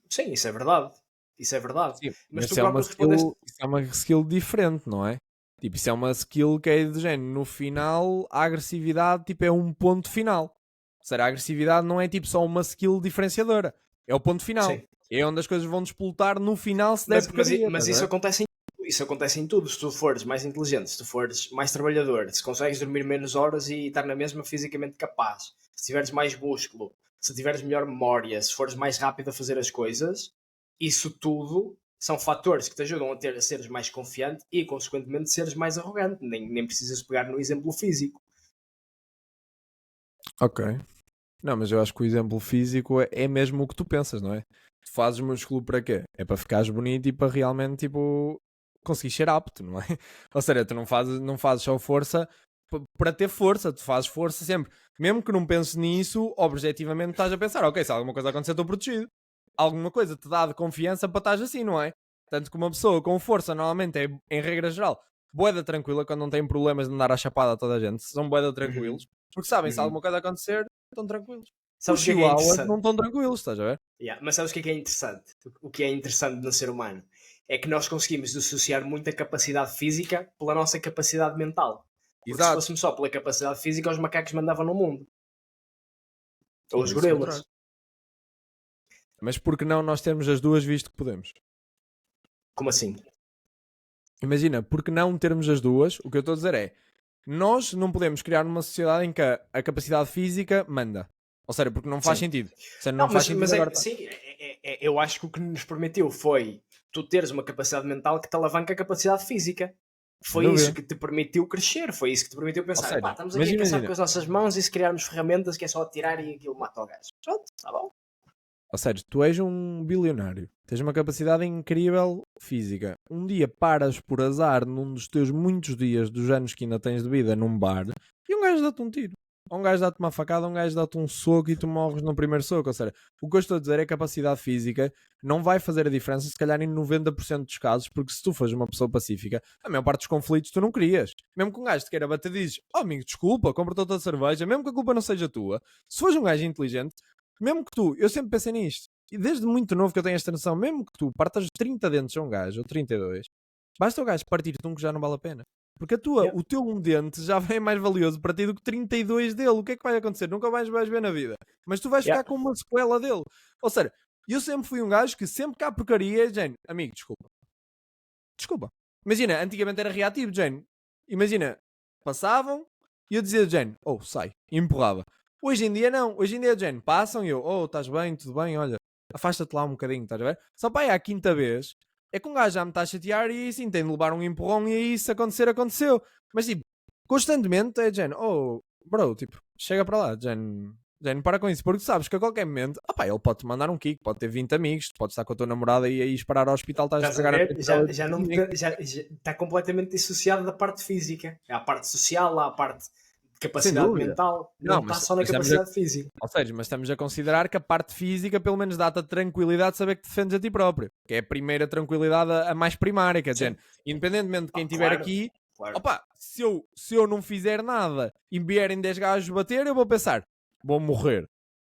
Sim, isso é verdade. Isso é verdade. Sim, mas tu isso é uma próprio respondeste. isso é uma skill diferente, não é? Tipo, isso é uma skill que é de género. No final, a agressividade tipo, é um ponto final. Ou seja, a agressividade não é tipo só uma skill diferenciadora. É o ponto final. Sim. É onde as coisas vão despoltar no final se der porcaria. Mas isso acontece em tudo. Isso acontece em tudo. Se tu fores mais inteligente, se tu fores mais trabalhador, se consegues dormir menos horas e estar na mesma fisicamente capaz, se tiveres mais músculo, se tiveres melhor memória, se fores mais rápido a fazer as coisas, isso tudo são fatores que te ajudam a seres mais confiante e, consequentemente, seres mais arrogante. Nem precisas pegar no exemplo físico. Ok. Não, mas eu acho que o exemplo físico é mesmo o que tu pensas, não é? Tu fazes músculo para quê? É para ficares bonito e para realmente, tipo, conseguir ser apto, não é? Ou seja, tu não fazes só força para ter força, tu fazes força sempre. Mesmo que não penses nisso, objetivamente estás a pensar, ok, se alguma coisa acontecer estou protegido. Alguma coisa te dá de confiança para estás assim, não é? Tanto que uma pessoa com força normalmente é, em regra geral, boeda tranquila quando não tem problemas de andar à chapada a toda a gente, são boeda tranquilos, porque sabem se alguma coisa acontecer, estão tranquilos. Sabes Os o que é chihuahuas interessante? não estão tranquilos, estás a ver? Mas sabes o que é interessante? O que é interessante no ser humano é que nós conseguimos dissociar muita capacidade física pela nossa capacidade mental. Porque se Exato. fôssemos só pela capacidade física, os macacos mandavam no mundo. Ou os Isso gorilas. contrário. Mas por que não nós termos as duas visto que podemos? Como assim? Imagina, por que não termos as duas? O que eu estou a dizer é, nós não podemos criar uma sociedade em que a capacidade física manda. Ou seja, porque não faz Sim. sentido. Ou seja, não faz sentido agora. Sim, eu acho que o que nos permitiu foi tu teres uma capacidade mental que te alavanca a capacidade física. Foi isso que te permitiu crescer, foi isso que te permitiu pensar, seja, estamos aqui a caçar com as nossas mãos e se criarmos ferramentas que é só atirar e aquilo mata o gajo. Pronto, está bom. Ou seja, tu és um bilionário, tens uma capacidade incrível física. Um dia paras por azar num dos teus muitos dias dos anos que ainda tens de vida num bar e um gajo dá-te um tiro. Ou um gajo dá-te uma facada, um gajo dá-te um soco e tu morres no primeiro soco. Ou seja, o que eu estou a dizer é que a capacidade física não vai fazer a diferença, se calhar em 90% dos casos, porque se tu fores uma pessoa pacífica, a maior parte dos conflitos tu não querias. Mesmo que um gajo te queira bater, dizes, amigo, desculpa, compra-te outra cerveja, mesmo que a culpa não seja tua. Se fores um gajo inteligente, mesmo que tu, eu sempre pensei nisto, e desde muito novo que eu tenho esta noção, mesmo que tu partas 30 dentes a um gajo, ou 32, basta o gajo partir-te um que já não vale a pena. Porque o teu um dente já é mais valioso para ti do que 32 dele. O que é que vai acontecer? Nunca mais vais ver na vida. Mas tu vais ficar com uma sequela dele. Ou seja, eu sempre fui um gajo que sempre que há porcaria, Jane, amigo, desculpa. Desculpa. Imagina, antigamente era reativo, Jane. Imagina, passavam e eu dizia, Jane, sai. E empurrava. Hoje em dia não. Hoje em dia, Jane, passam e eu, estás bem, tudo bem, olha. afasta-te lá um bocadinho, estás a ver? Só pá, é a quinta vez, é que um gajo já me está a chatear e sim, tem de levar um empurrão e aí se acontecer, aconteceu. Mas tipo, constantemente é de género, oh, bro, tipo, chega para lá, de género, para com isso, porque tu sabes que a qualquer momento, ele pode-te mandar um kick, pode ter 20 amigos, tu podes estar com a tua namorada e aí esperar ao hospital, estás a Estás a estragar a ver? vida Já dela. não já está completamente dissociado da parte física. Há a parte social, há a parte de Sem capacidade dúvida. mental. Não, Não está mas só na estamos capacidade física. Ou seja, mas estamos a considerar que a parte física pelo menos dá-te a tranquilidade de saber que te defendes a ti próprio. Que é a primeira tranquilidade, a mais primária. Quer dizer, independentemente de quem estiver claro, aqui, claro. opa, se eu não fizer nada e vierem 10 gajos bater, eu vou pensar, vou morrer.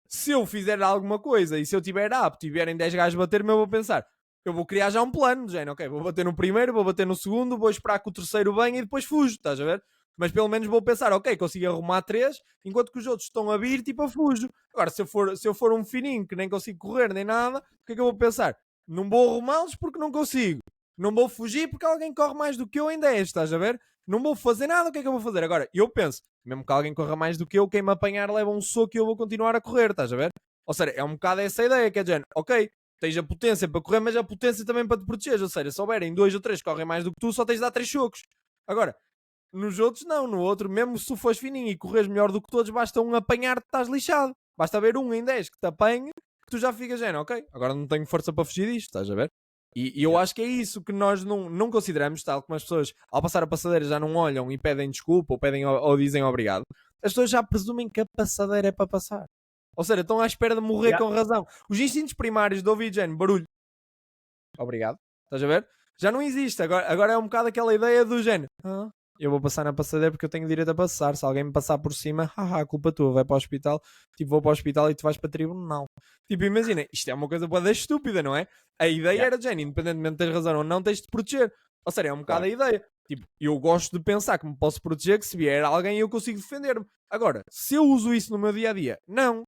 Se eu fizer alguma coisa e se eu tiver apto e vierem 10 gajos bater-me, eu vou pensar, eu vou criar já um plano, de género, ok, vou bater no primeiro, vou bater no segundo, vou esperar que o terceiro venha e depois fujo, estás a ver? Mas pelo menos vou pensar, ok, consigo arrumar 3, enquanto que os outros estão a vir, tipo, eu fujo. Agora, se eu for um fininho que nem consigo correr nem nada, o que é que eu vou pensar? Não vou arrumá-los porque não consigo. Não vou fugir porque alguém corre mais do que eu em 10, estás a ver? Não vou fazer nada, o que é que eu vou fazer? Agora, eu penso, mesmo que alguém corra mais do que eu, quem me apanhar leva um soco e eu vou continuar a correr, estás a ver? Ou seja, é um bocado essa ideia, que é de género, ok, tens a potência para correr, mas a potência também para te proteger. Ou seja, se houverem 2 ou 3 que correm mais do que tu, só tens de dar 3 socos. Agora, nos outros não, no outro, mesmo se tu fores fininho e corres melhor do que todos, basta um apanhar-te, estás lixado. Basta haver um em 10 que te apanhe, que tu já ficas, ok, agora não tenho força para fugir disto, estás a ver? E eu acho que é isso que nós não consideramos, tal como as pessoas ao passar a passadeira já não olham e pedem desculpa ou, ou dizem obrigado. As pessoas já presumem que a passadeira é para passar. Ou seja, estão à espera de morrer com razão. Os instintos primários de ouvir género, barulho, obrigado, estás a ver? Já não existe, agora é um bocado aquela ideia do género, eu vou passar na passadeira porque eu tenho direito a passar. Se alguém me passar por cima, haha, culpa tua, vai para o hospital. Tipo, vou para o hospital e tu vais para tribunal. Tipo, imagina, isto é uma coisa boa estúpida, não é? A ideia era, Jenny, independentemente de teres razão ou não, tens de proteger. Ou seja, é um bocado a ideia. Tipo, eu gosto de pensar que me posso proteger, que se vier alguém eu consigo defender-me. Agora, se eu uso isso no meu dia-a-dia, não.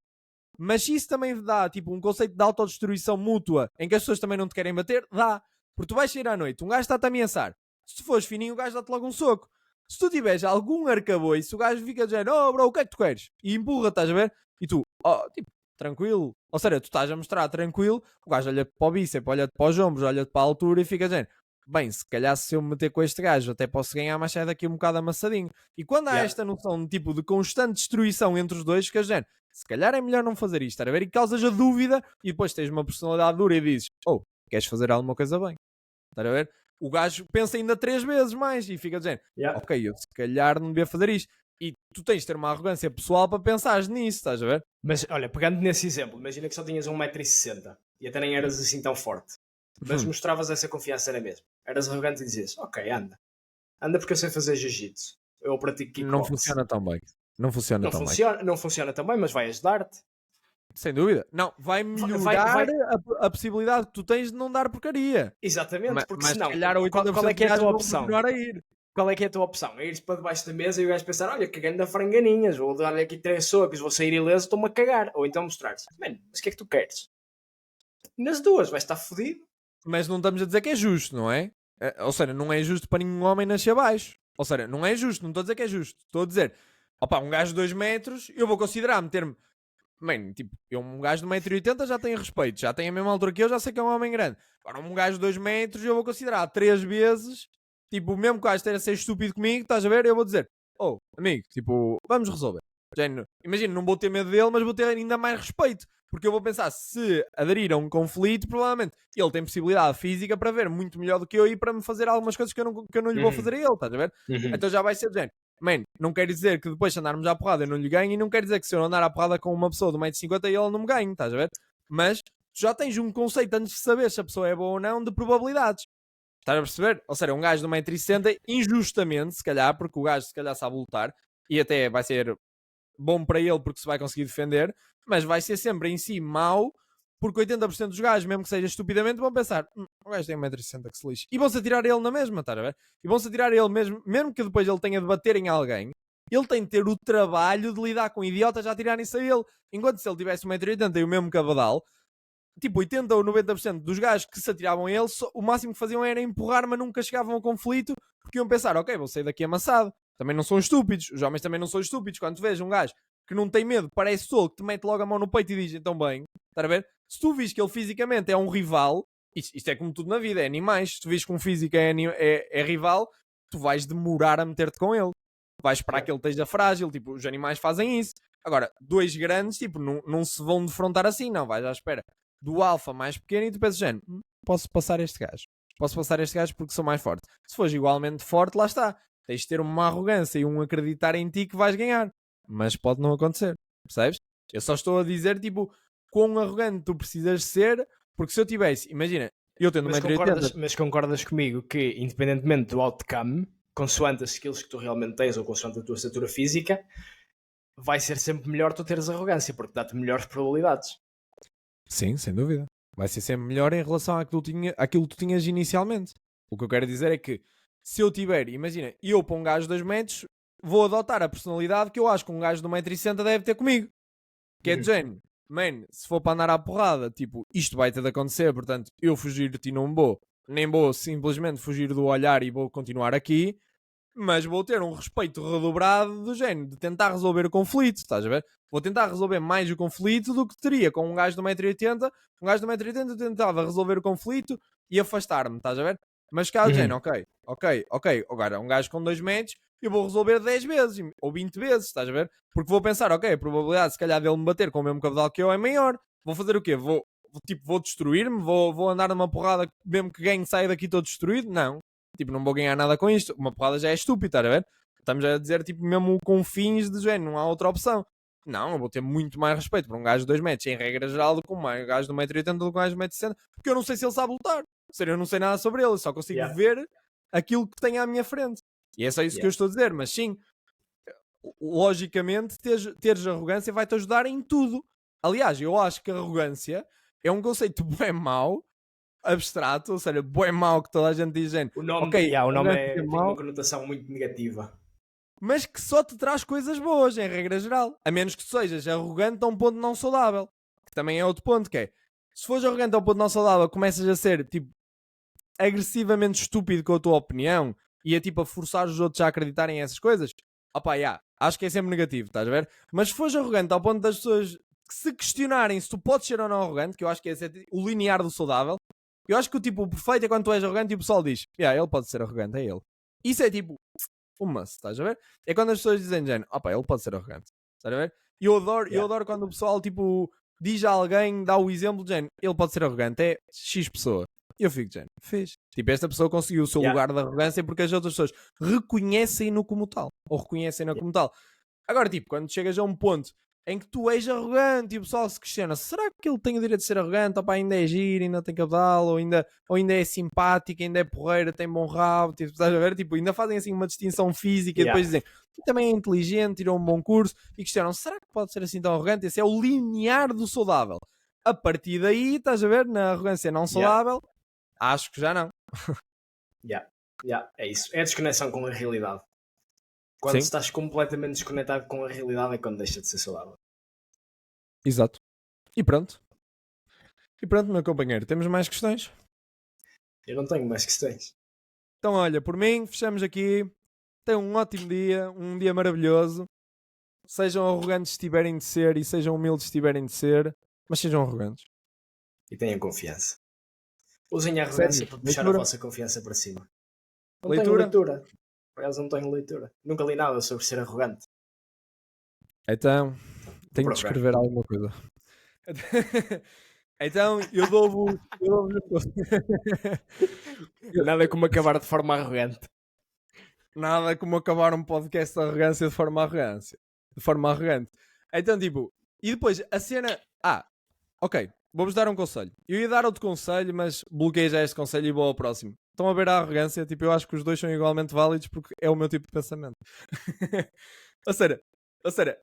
Mas isso também dá, tipo, um conceito de autodestruição mútua, em que as pessoas também não te querem bater, dá. Porque tu vais sair à noite, um gajo está-te a ameaçar. Se tu fores fininho, o gajo dá-te logo um soco. Se tu tiveres algum arcabouço, o gajo fica dizendo, oh bro, o que é que tu queres? E empurra, estás a ver? E tu, tipo, tranquilo. Ou seja, tu estás a mostrar tranquilo, o gajo olha-te para o bíceps, olha-te para os ombros, olha-te para a altura e fica dizendo, bem, se calhar se eu me meter com este gajo até posso ganhar, mas sai daqui um bocado amassadinho. E quando há esta noção de tipo de constante destruição entre os dois, fica dizendo, se calhar é melhor não fazer isto, estás a ver? E causas a dúvida e depois tens uma personalidade dura e dizes, queres fazer alguma coisa bem? Estás a ver? O gajo pensa ainda 3 vezes mais e fica dizendo, ok, eu se calhar não devia fazer isto. E tu tens de ter uma arrogância pessoal para pensares nisso, estás a ver? Mas olha, pegando nesse exemplo, imagina que só tinhas 1,60 m e até nem eras assim tão forte, mas mostravas essa confiança na mesma. Eras arrogante e dizias, ok, anda porque eu sei fazer jiu-jitsu, eu pratico kickbox. Não funciona tão bem. Não funciona tão bem, mas vai ajudar-te. Sem dúvida. Não, vai melhorar a possibilidade que tu tens de não dar porcaria. Exatamente, porque senão, qual é que é a tua opção? Qual é que é a tua opção? É ir para debaixo da mesa e o gajo pensar, olha, que ganho da franganinhas, vou dar-lhe aqui 3 socos, vou sair ileso, estou-me a cagar. Ou então mostrar-se, mano, mas o que é que tu queres? Nas duas, vais estar fodido. Mas não estamos a dizer que é justo, não é? Ou seja, não é justo para nenhum homem nascer abaixo. Ou seja, não é justo, não estou a dizer que é justo. Estou a dizer, um gajo de 2 metros, eu vou considerar meter-me. Man, tipo, um gajo de 1,80m já tem respeito, já tem a mesma altura que eu, já sei que é um homem grande. Agora, um gajo de 2 metros, eu vou considerar 3 vezes, tipo, mesmo que o gajo esteja a ser estúpido comigo, estás a ver? Eu vou dizer, amigo, tipo, vamos resolver. Imagina, não vou ter medo dele, mas vou ter ainda mais respeito. Porque eu vou pensar, se aderir a um conflito, provavelmente ele tem possibilidade física para ver muito melhor do que eu e para me fazer algumas coisas que eu não lhe vou fazer a ele, estás a ver? Então já vai ser de género. Man, não quer dizer que depois se andarmos à porrada eu não lhe ganho, e não quer dizer que se eu andar à porrada com uma pessoa de 1,50m ele não me ganhe, estás a ver? Mas já tens um conceito antes de saber se a pessoa é boa ou não de probabilidades. Estás a perceber? Ou seja, um gajo de 1,60m, injustamente, se calhar, porque o gajo se calhar sabe lutar, e até vai ser bom para ele porque se vai conseguir defender, mas vai ser sempre em si mau, porque 80% dos gajos, mesmo que seja estupidamente, vão pensar, o gajo tem 1,60m que se lixe. E vão-se atirar ele na mesma, estás a ver? E vão-se atirar ele mesmo que depois ele tenha de bater em alguém, ele tem de ter o trabalho de lidar com idiotas a atirarem-se a ele. Enquanto se ele tivesse 1,80m e o mesmo cabadal, tipo 80 ou 90% dos gajos que se atiravam a ele, o máximo que faziam era empurrar, mas nunca chegavam ao conflito, porque iam pensar, ok, vou sair daqui amassado. Também não são estúpidos, os homens também não são estúpidos. Quando tu vês um gajo que não tem medo, parece solo, que te mete logo a mão no peito e diz, então bem, estás a ver? Se tu vis que ele fisicamente é um rival, isto é como tudo na vida, é animais. Se tu vis que um físico é rival, tu vais demorar a meter-te com ele. Vais esperar que ele esteja frágil, tipo, os animais fazem isso. Agora, dois grandes, tipo, não se vão defrontar assim, não, vais à espera do alfa mais pequeno e tu pensas, género, posso passar este gajo porque sou mais forte. Se fores igualmente forte, lá está. Tens de ter uma arrogância e um acreditar em ti que vais ganhar. Mas pode não acontecer, percebes? Eu só estou a dizer, tipo, quão arrogante tu precisas ser, porque se eu tivesse, imagina, eu tendo 1,80m... Mas concordas comigo que, independentemente do outcome, consoante as skills que tu realmente tens ou consoante a tua estatura física, vai ser sempre melhor tu teres arrogância, porque dá-te melhores probabilidades. Sim, sem dúvida. Vai ser sempre melhor em relação àquilo que tu tinhas inicialmente. O que eu quero dizer é que, se eu tiver, imagina, eu para um gajo de 2 metros, vou adotar a personalidade que eu acho que um gajo de 1,60m deve ter comigo. Que é de género, man, se for para andar à porrada, tipo, isto vai ter de acontecer, portanto, eu fugir de ti não vou. Nem vou simplesmente fugir do olhar e vou continuar aqui, mas vou ter um respeito redobrado do género, de tentar resolver o conflito, estás a ver? Vou tentar resolver mais o conflito do que teria com um gajo de 1,80m. Um gajo de 1,80m eu tentava resolver o conflito e afastar-me, estás a ver? Mas cá, género, ok. Agora, um gajo com 2 metros, eu vou resolver 10 vezes ou 20 vezes, estás a ver? Porque vou pensar, ok, a probabilidade se calhar dele me bater com o mesmo cabedal que eu é maior. Vou fazer o quê? Vou destruir-me? Vou andar numa porrada mesmo que ganhe saia daqui todo destruído? Não. Tipo, não vou ganhar nada com isto. Uma porrada já é estúpido, estás a ver? Estamos a dizer, tipo, mesmo com fins de género, não há outra opção. Não, eu vou ter muito mais respeito por um gajo de 2 metros, em regra geral, do que um gajo de 1,80m do que um gajo de 1,60m, porque eu não sei se ele sabe lutar. Ou seja, eu não sei nada sobre ele, só consigo ver aquilo que tem à minha frente. E é só isso que eu estou a dizer, mas sim, logicamente, teres arrogância vai-te ajudar em tudo. Aliás, eu acho que a arrogância é um conceito bem mau, abstrato, ou seja, bem mau que toda a gente diz, O nome, ok, o nome é tem mau, uma conotação muito negativa. mas que só te traz coisas boas, em regra geral. A menos que sejas arrogante a um ponto não saudável. Que também é outro ponto, que é, se fores arrogante a um ponto não saudável, começas a ser, tipo, agressivamente estúpido com a tua opinião e a, tipo, a forçar os outros a acreditarem em essas coisas, opá, acho que é sempre negativo, estás a ver? Mas se fores arrogante ao ponto das pessoas se questionarem se tu podes ser ou não arrogante, que eu acho que esse é o linear do saudável, eu acho que o perfeito é quando tu és arrogante e o pessoal diz, ele pode ser arrogante, é ele. Isso é tipo um must, estás a ver? É quando as pessoas dizem, género, ele pode ser arrogante, estás a ver? E eu adoro quando o pessoal, tipo, diz a alguém, dá o exemplo de género, ele pode ser arrogante, é X pessoa. E eu fico, género, fez. Tipo, esta pessoa conseguiu o seu lugar de arrogância porque as outras pessoas reconhecem-no como tal. Ou reconhecem-no como tal. Agora, tipo, quando chegas a um ponto em que tu és arrogante e o pessoal se questiona, será que ele tem o direito de ser arrogante? Opa, ainda é giro, ainda tem cabedal, ou ainda é simpático, ainda é porreira, tem bom rabo, tipo, estás a ver? Tipo, ainda fazem assim uma distinção física e depois dizem, também é inteligente, tirou um bom curso, e questionam, será que pode ser assim tão arrogante? Esse é o linear do saudável. A partir daí, estás a ver, na arrogância não saudável, acho que já não. É isso. É a desconexão com a realidade. Quando estás completamente desconectado com a realidade é quando deixa de ser saudável. Exato. E pronto, meu companheiro, temos mais questões? Eu não tenho mais questões. Então, olha, por mim, fechamos aqui. Tenham um ótimo dia, um dia maravilhoso. Sejam arrogantes se tiverem de ser e sejam humildes se tiverem de ser, mas sejam arrogantes. E tenham confiança. Usem a arrogância para puxar a vossa confiança para cima. Não tenho leitura. Por acaso não tenho leitura. Nunca li nada sobre ser arrogante. Então, tenho de escrever alguma coisa. Então, eu dou-vos... Nada como acabar de forma arrogante. Nada como acabar um podcast de arrogância de forma arrogante. Então, tipo... E depois, a cena... ok. Vou-vos dar um conselho. Eu ia dar outro conselho, mas bloqueei já este conselho e vou ao próximo. Estão a ver a arrogância? Tipo, eu acho que os dois são igualmente válidos porque é o meu tipo de pensamento. Ou seja,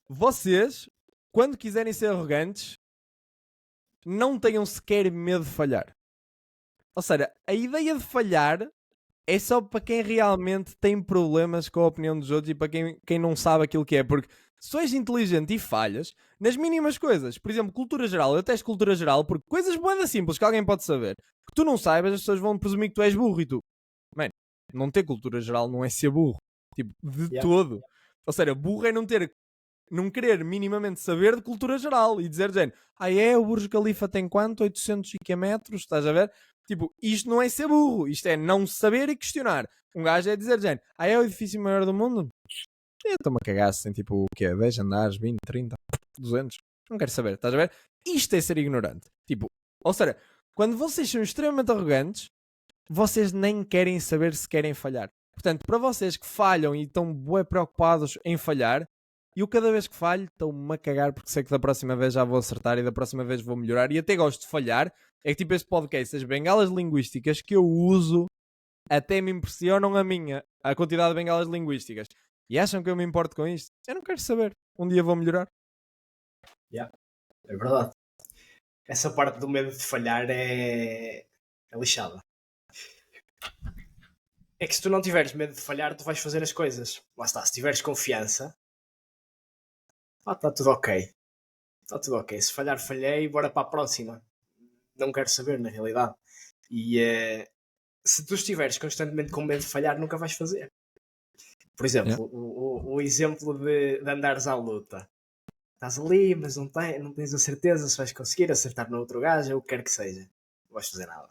vocês, quando quiserem ser arrogantes, não tenham sequer medo de falhar. Ou seja, a ideia de falhar é só para quem realmente tem problemas com a opinião dos outros e para quem não sabe aquilo que é. Porque se tu és inteligente e falhas nas mínimas coisas, por exemplo, cultura geral, eu testo cultura geral porque coisas boas simples que alguém pode saber, que tu não saibas, as pessoas vão presumir que tu és burro e tu, mano, não ter cultura geral não é ser burro, tipo, de todo. Ou seja, burro é não ter não querer minimamente saber de cultura geral e dizer, gente, o Burj Khalifa tem quanto? 800 e que metros, estás a ver? Tipo, isto não é ser burro, isto é não saber e questionar. Um gajo é dizer, gente, é o edifício maior do mundo? Eu estou-me a cagar se tem tipo, o quê? 10 andares, 20, 30, 200? Não quero saber, estás a ver? Isto é ser ignorante. Tipo, ou seja, quando vocês são extremamente arrogantes, vocês nem querem saber se querem falhar. Portanto, para vocês que falham e estão bué preocupados em falhar, eu cada vez que falho estou-me a cagar porque sei que da próxima vez já vou acertar e da próxima vez vou melhorar e até gosto de falhar. É que tipo este podcast, as bengalas linguísticas que eu uso até me impressionam a quantidade de bengalas linguísticas. E acham que eu me importo com isto? Eu não quero saber. Um dia vou melhorar. Yeah, é verdade. Essa parte do medo de falhar é lixada. É que se tu não tiveres medo de falhar, tu vais fazer as coisas. Lá está, se tiveres confiança, está tudo ok. Está tudo ok. Se falhar, falhei, bora para a próxima. Não quero saber, na realidade. E se tu estiveres constantemente com medo de falhar, nunca vais fazer. Por exemplo, o exemplo de andares à luta. Estás ali, mas não tens a certeza se vais conseguir acertar no outro gajo, ou o que quer que seja. Não vais fazer nada.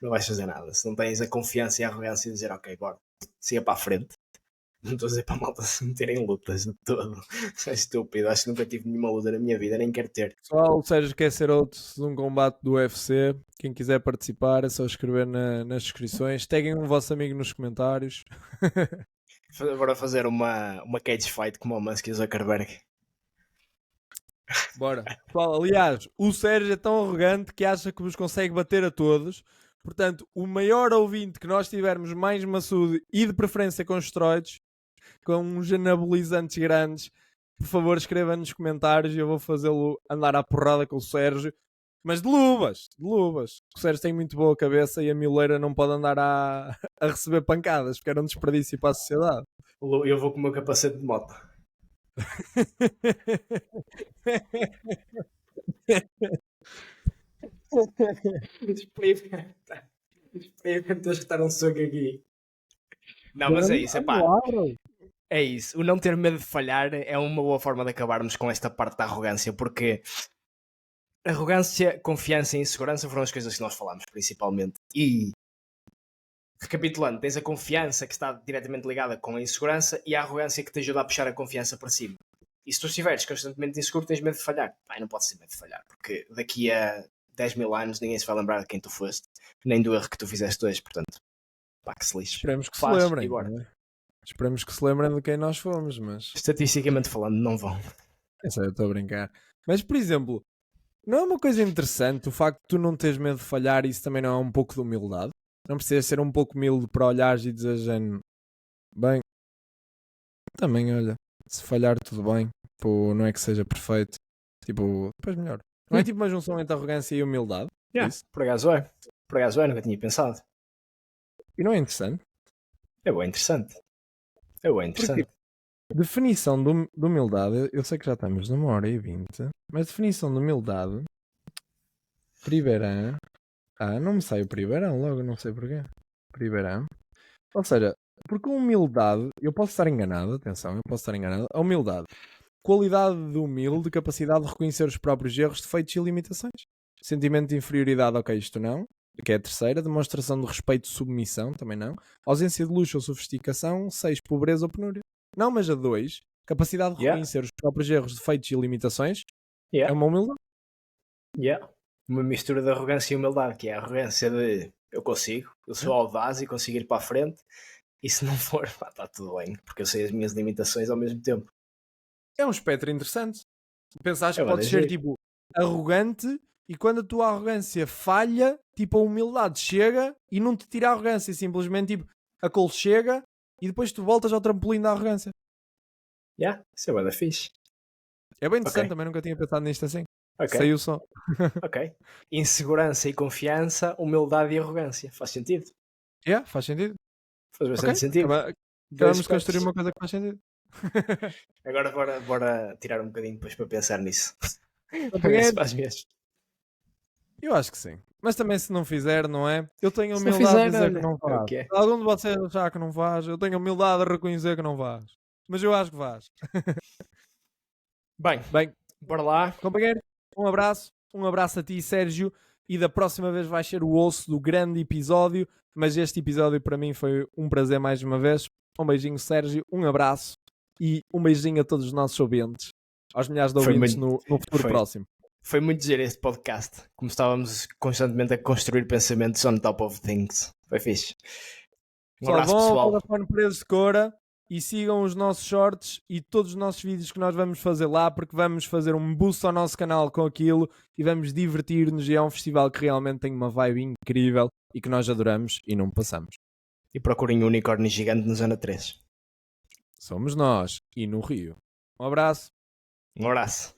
Não vais fazer nada. Se não tens a confiança e a arrogância de dizer, ok, bora, siga para a frente. Não estou a dizer para a malta se meter em lutas de todo. Isso é estúpido. Acho que nunca tive nenhuma luta na minha vida, nem quero ter. Pessoal, o Sérgio quer ser outro de um combate do UFC. Quem quiser participar é só escrever nas descrições. Taguem um vosso amigo nos comentários. Bora fazer uma cage fight como o Musk e o Zuckerberg. Bora. Pessoal, aliás, o Sérgio é tão arrogante que acha que vos consegue bater a todos. Portanto, o maior ouvinte que nós tivermos mais maçudo e de preferência com esteroides, com uns anabolizantes grandes, por favor escreva nos comentários e eu vou fazê-lo andar à porrada com o Sérgio. Mas de luvas, de luvas. O Sérgio tem muito boa cabeça e a mileira não pode andar a receber pancadas, porque era um desperdício para a sociedade. Eu vou com o meu capacete de moto. Experimenta estar um soco aqui. Não, mas é isso, pá. É isso. O não ter medo de falhar é uma boa forma de acabarmos com esta parte da arrogância, porque arrogância, confiança e insegurança foram as coisas que nós falámos, principalmente. E, recapitulando, tens a confiança que está diretamente ligada com a insegurança e a arrogância que te ajuda a puxar a confiança para cima. E se tu estiveres constantemente inseguro, tens medo de falhar. Pai, não pode ser medo de falhar, porque daqui a 10 mil anos ninguém se vai lembrar de quem tu foste, nem do erro que tu fizeste hoje, portanto, pá, que se lixe. Esperemos que se lembrem. Né? Esperemos que se lembrem de quem nós fomos, mas... Estatisticamente falando, não vão. Eu estou a brincar. Mas, por exemplo, não é uma coisa interessante o facto de tu não teres medo de falhar e isso também não é um pouco de humildade? Não precisas ser um pouco humilde para olhares e dizer, bem, também olha, se falhar tudo bem, pô, não é que seja perfeito, tipo, depois melhor. Não é tipo uma junção entre arrogância e humildade? Yeah, por acaso é, nunca tinha pensado. E não é interessante? É bem interessante. É bem interessante. Porque definição de humildade, eu sei que já estamos numa hora e 20, mas definição de humildade, Pribeirão, não me sai o Pribeirão logo, não sei porquê. Pribeirão. Ou seja, porque a humildade, eu posso estar enganado, atenção, eu posso estar enganado, a humildade, qualidade de humilde, capacidade de reconhecer os próprios erros, defeitos e limitações. Sentimento de inferioridade, ok, isto não. Que é a terceira. Demonstração de respeito e submissão, também não. Ausência de luxo ou sofisticação. 6, pobreza ou penúria. Não, mas a 2, capacidade de reconhecer os próprios erros, defeitos e limitações. É uma humildade. Uma mistura de arrogância e humildade, que é a arrogância de eu consigo, eu sou audaz e consigo ir para a frente, e se não for, pá, está tudo bem, porque eu sei as minhas limitações ao mesmo tempo. É um espectro interessante. Pensaste que podes ser tipo arrogante e quando a tua arrogância falha, tipo a humildade chega e não te tira a arrogância, simplesmente tipo a cole chega e depois tu voltas ao trampolim da arrogância. Isso é bem da fixe. É bem interessante, também nunca tinha pensado nisto assim. Okay. Saiu só. Ok. Insegurança e confiança, humildade e arrogância. Faz sentido? Faz sentido. Faz bastante sentido. Vamos construir uma coisa que faz sentido. Agora bora tirar um bocadinho depois para pensar nisso. Faz mesmo. Eu acho que sim. Mas também se não fizer, não é? Eu tenho humildade de dizer que não faz. Okay. Algum de vocês achar que não faz, eu tenho humildade de reconhecer que não faz. Mas eu acho que faz. Bem, Bem, bora lá. companheiro, um abraço a ti, Sérgio, e da próxima vez vai ser o osso do grande episódio, mas este episódio para mim foi um prazer mais uma vez. Um beijinho, Sérgio, um abraço e um beijinho a todos os nossos ouvintes, aos milhares de Foi ouvintes muito- no futuro foi. próximo. Foi muito giro este podcast. Como estávamos constantemente a construir pensamentos on top of things. Foi fixe. Um Pessoal, abraço, vão ao pessoal. Vodafone Preços de Cora e sigam os nossos shorts e todos os nossos vídeos que nós vamos fazer lá, porque vamos fazer um boost ao nosso canal com aquilo e vamos divertir-nos. E é um festival que realmente tem uma vibe incrível e que nós adoramos e não passamos. E procurem um unicórnio gigante na Zona 3. Somos nós e no Rio. Um abraço. Um abraço.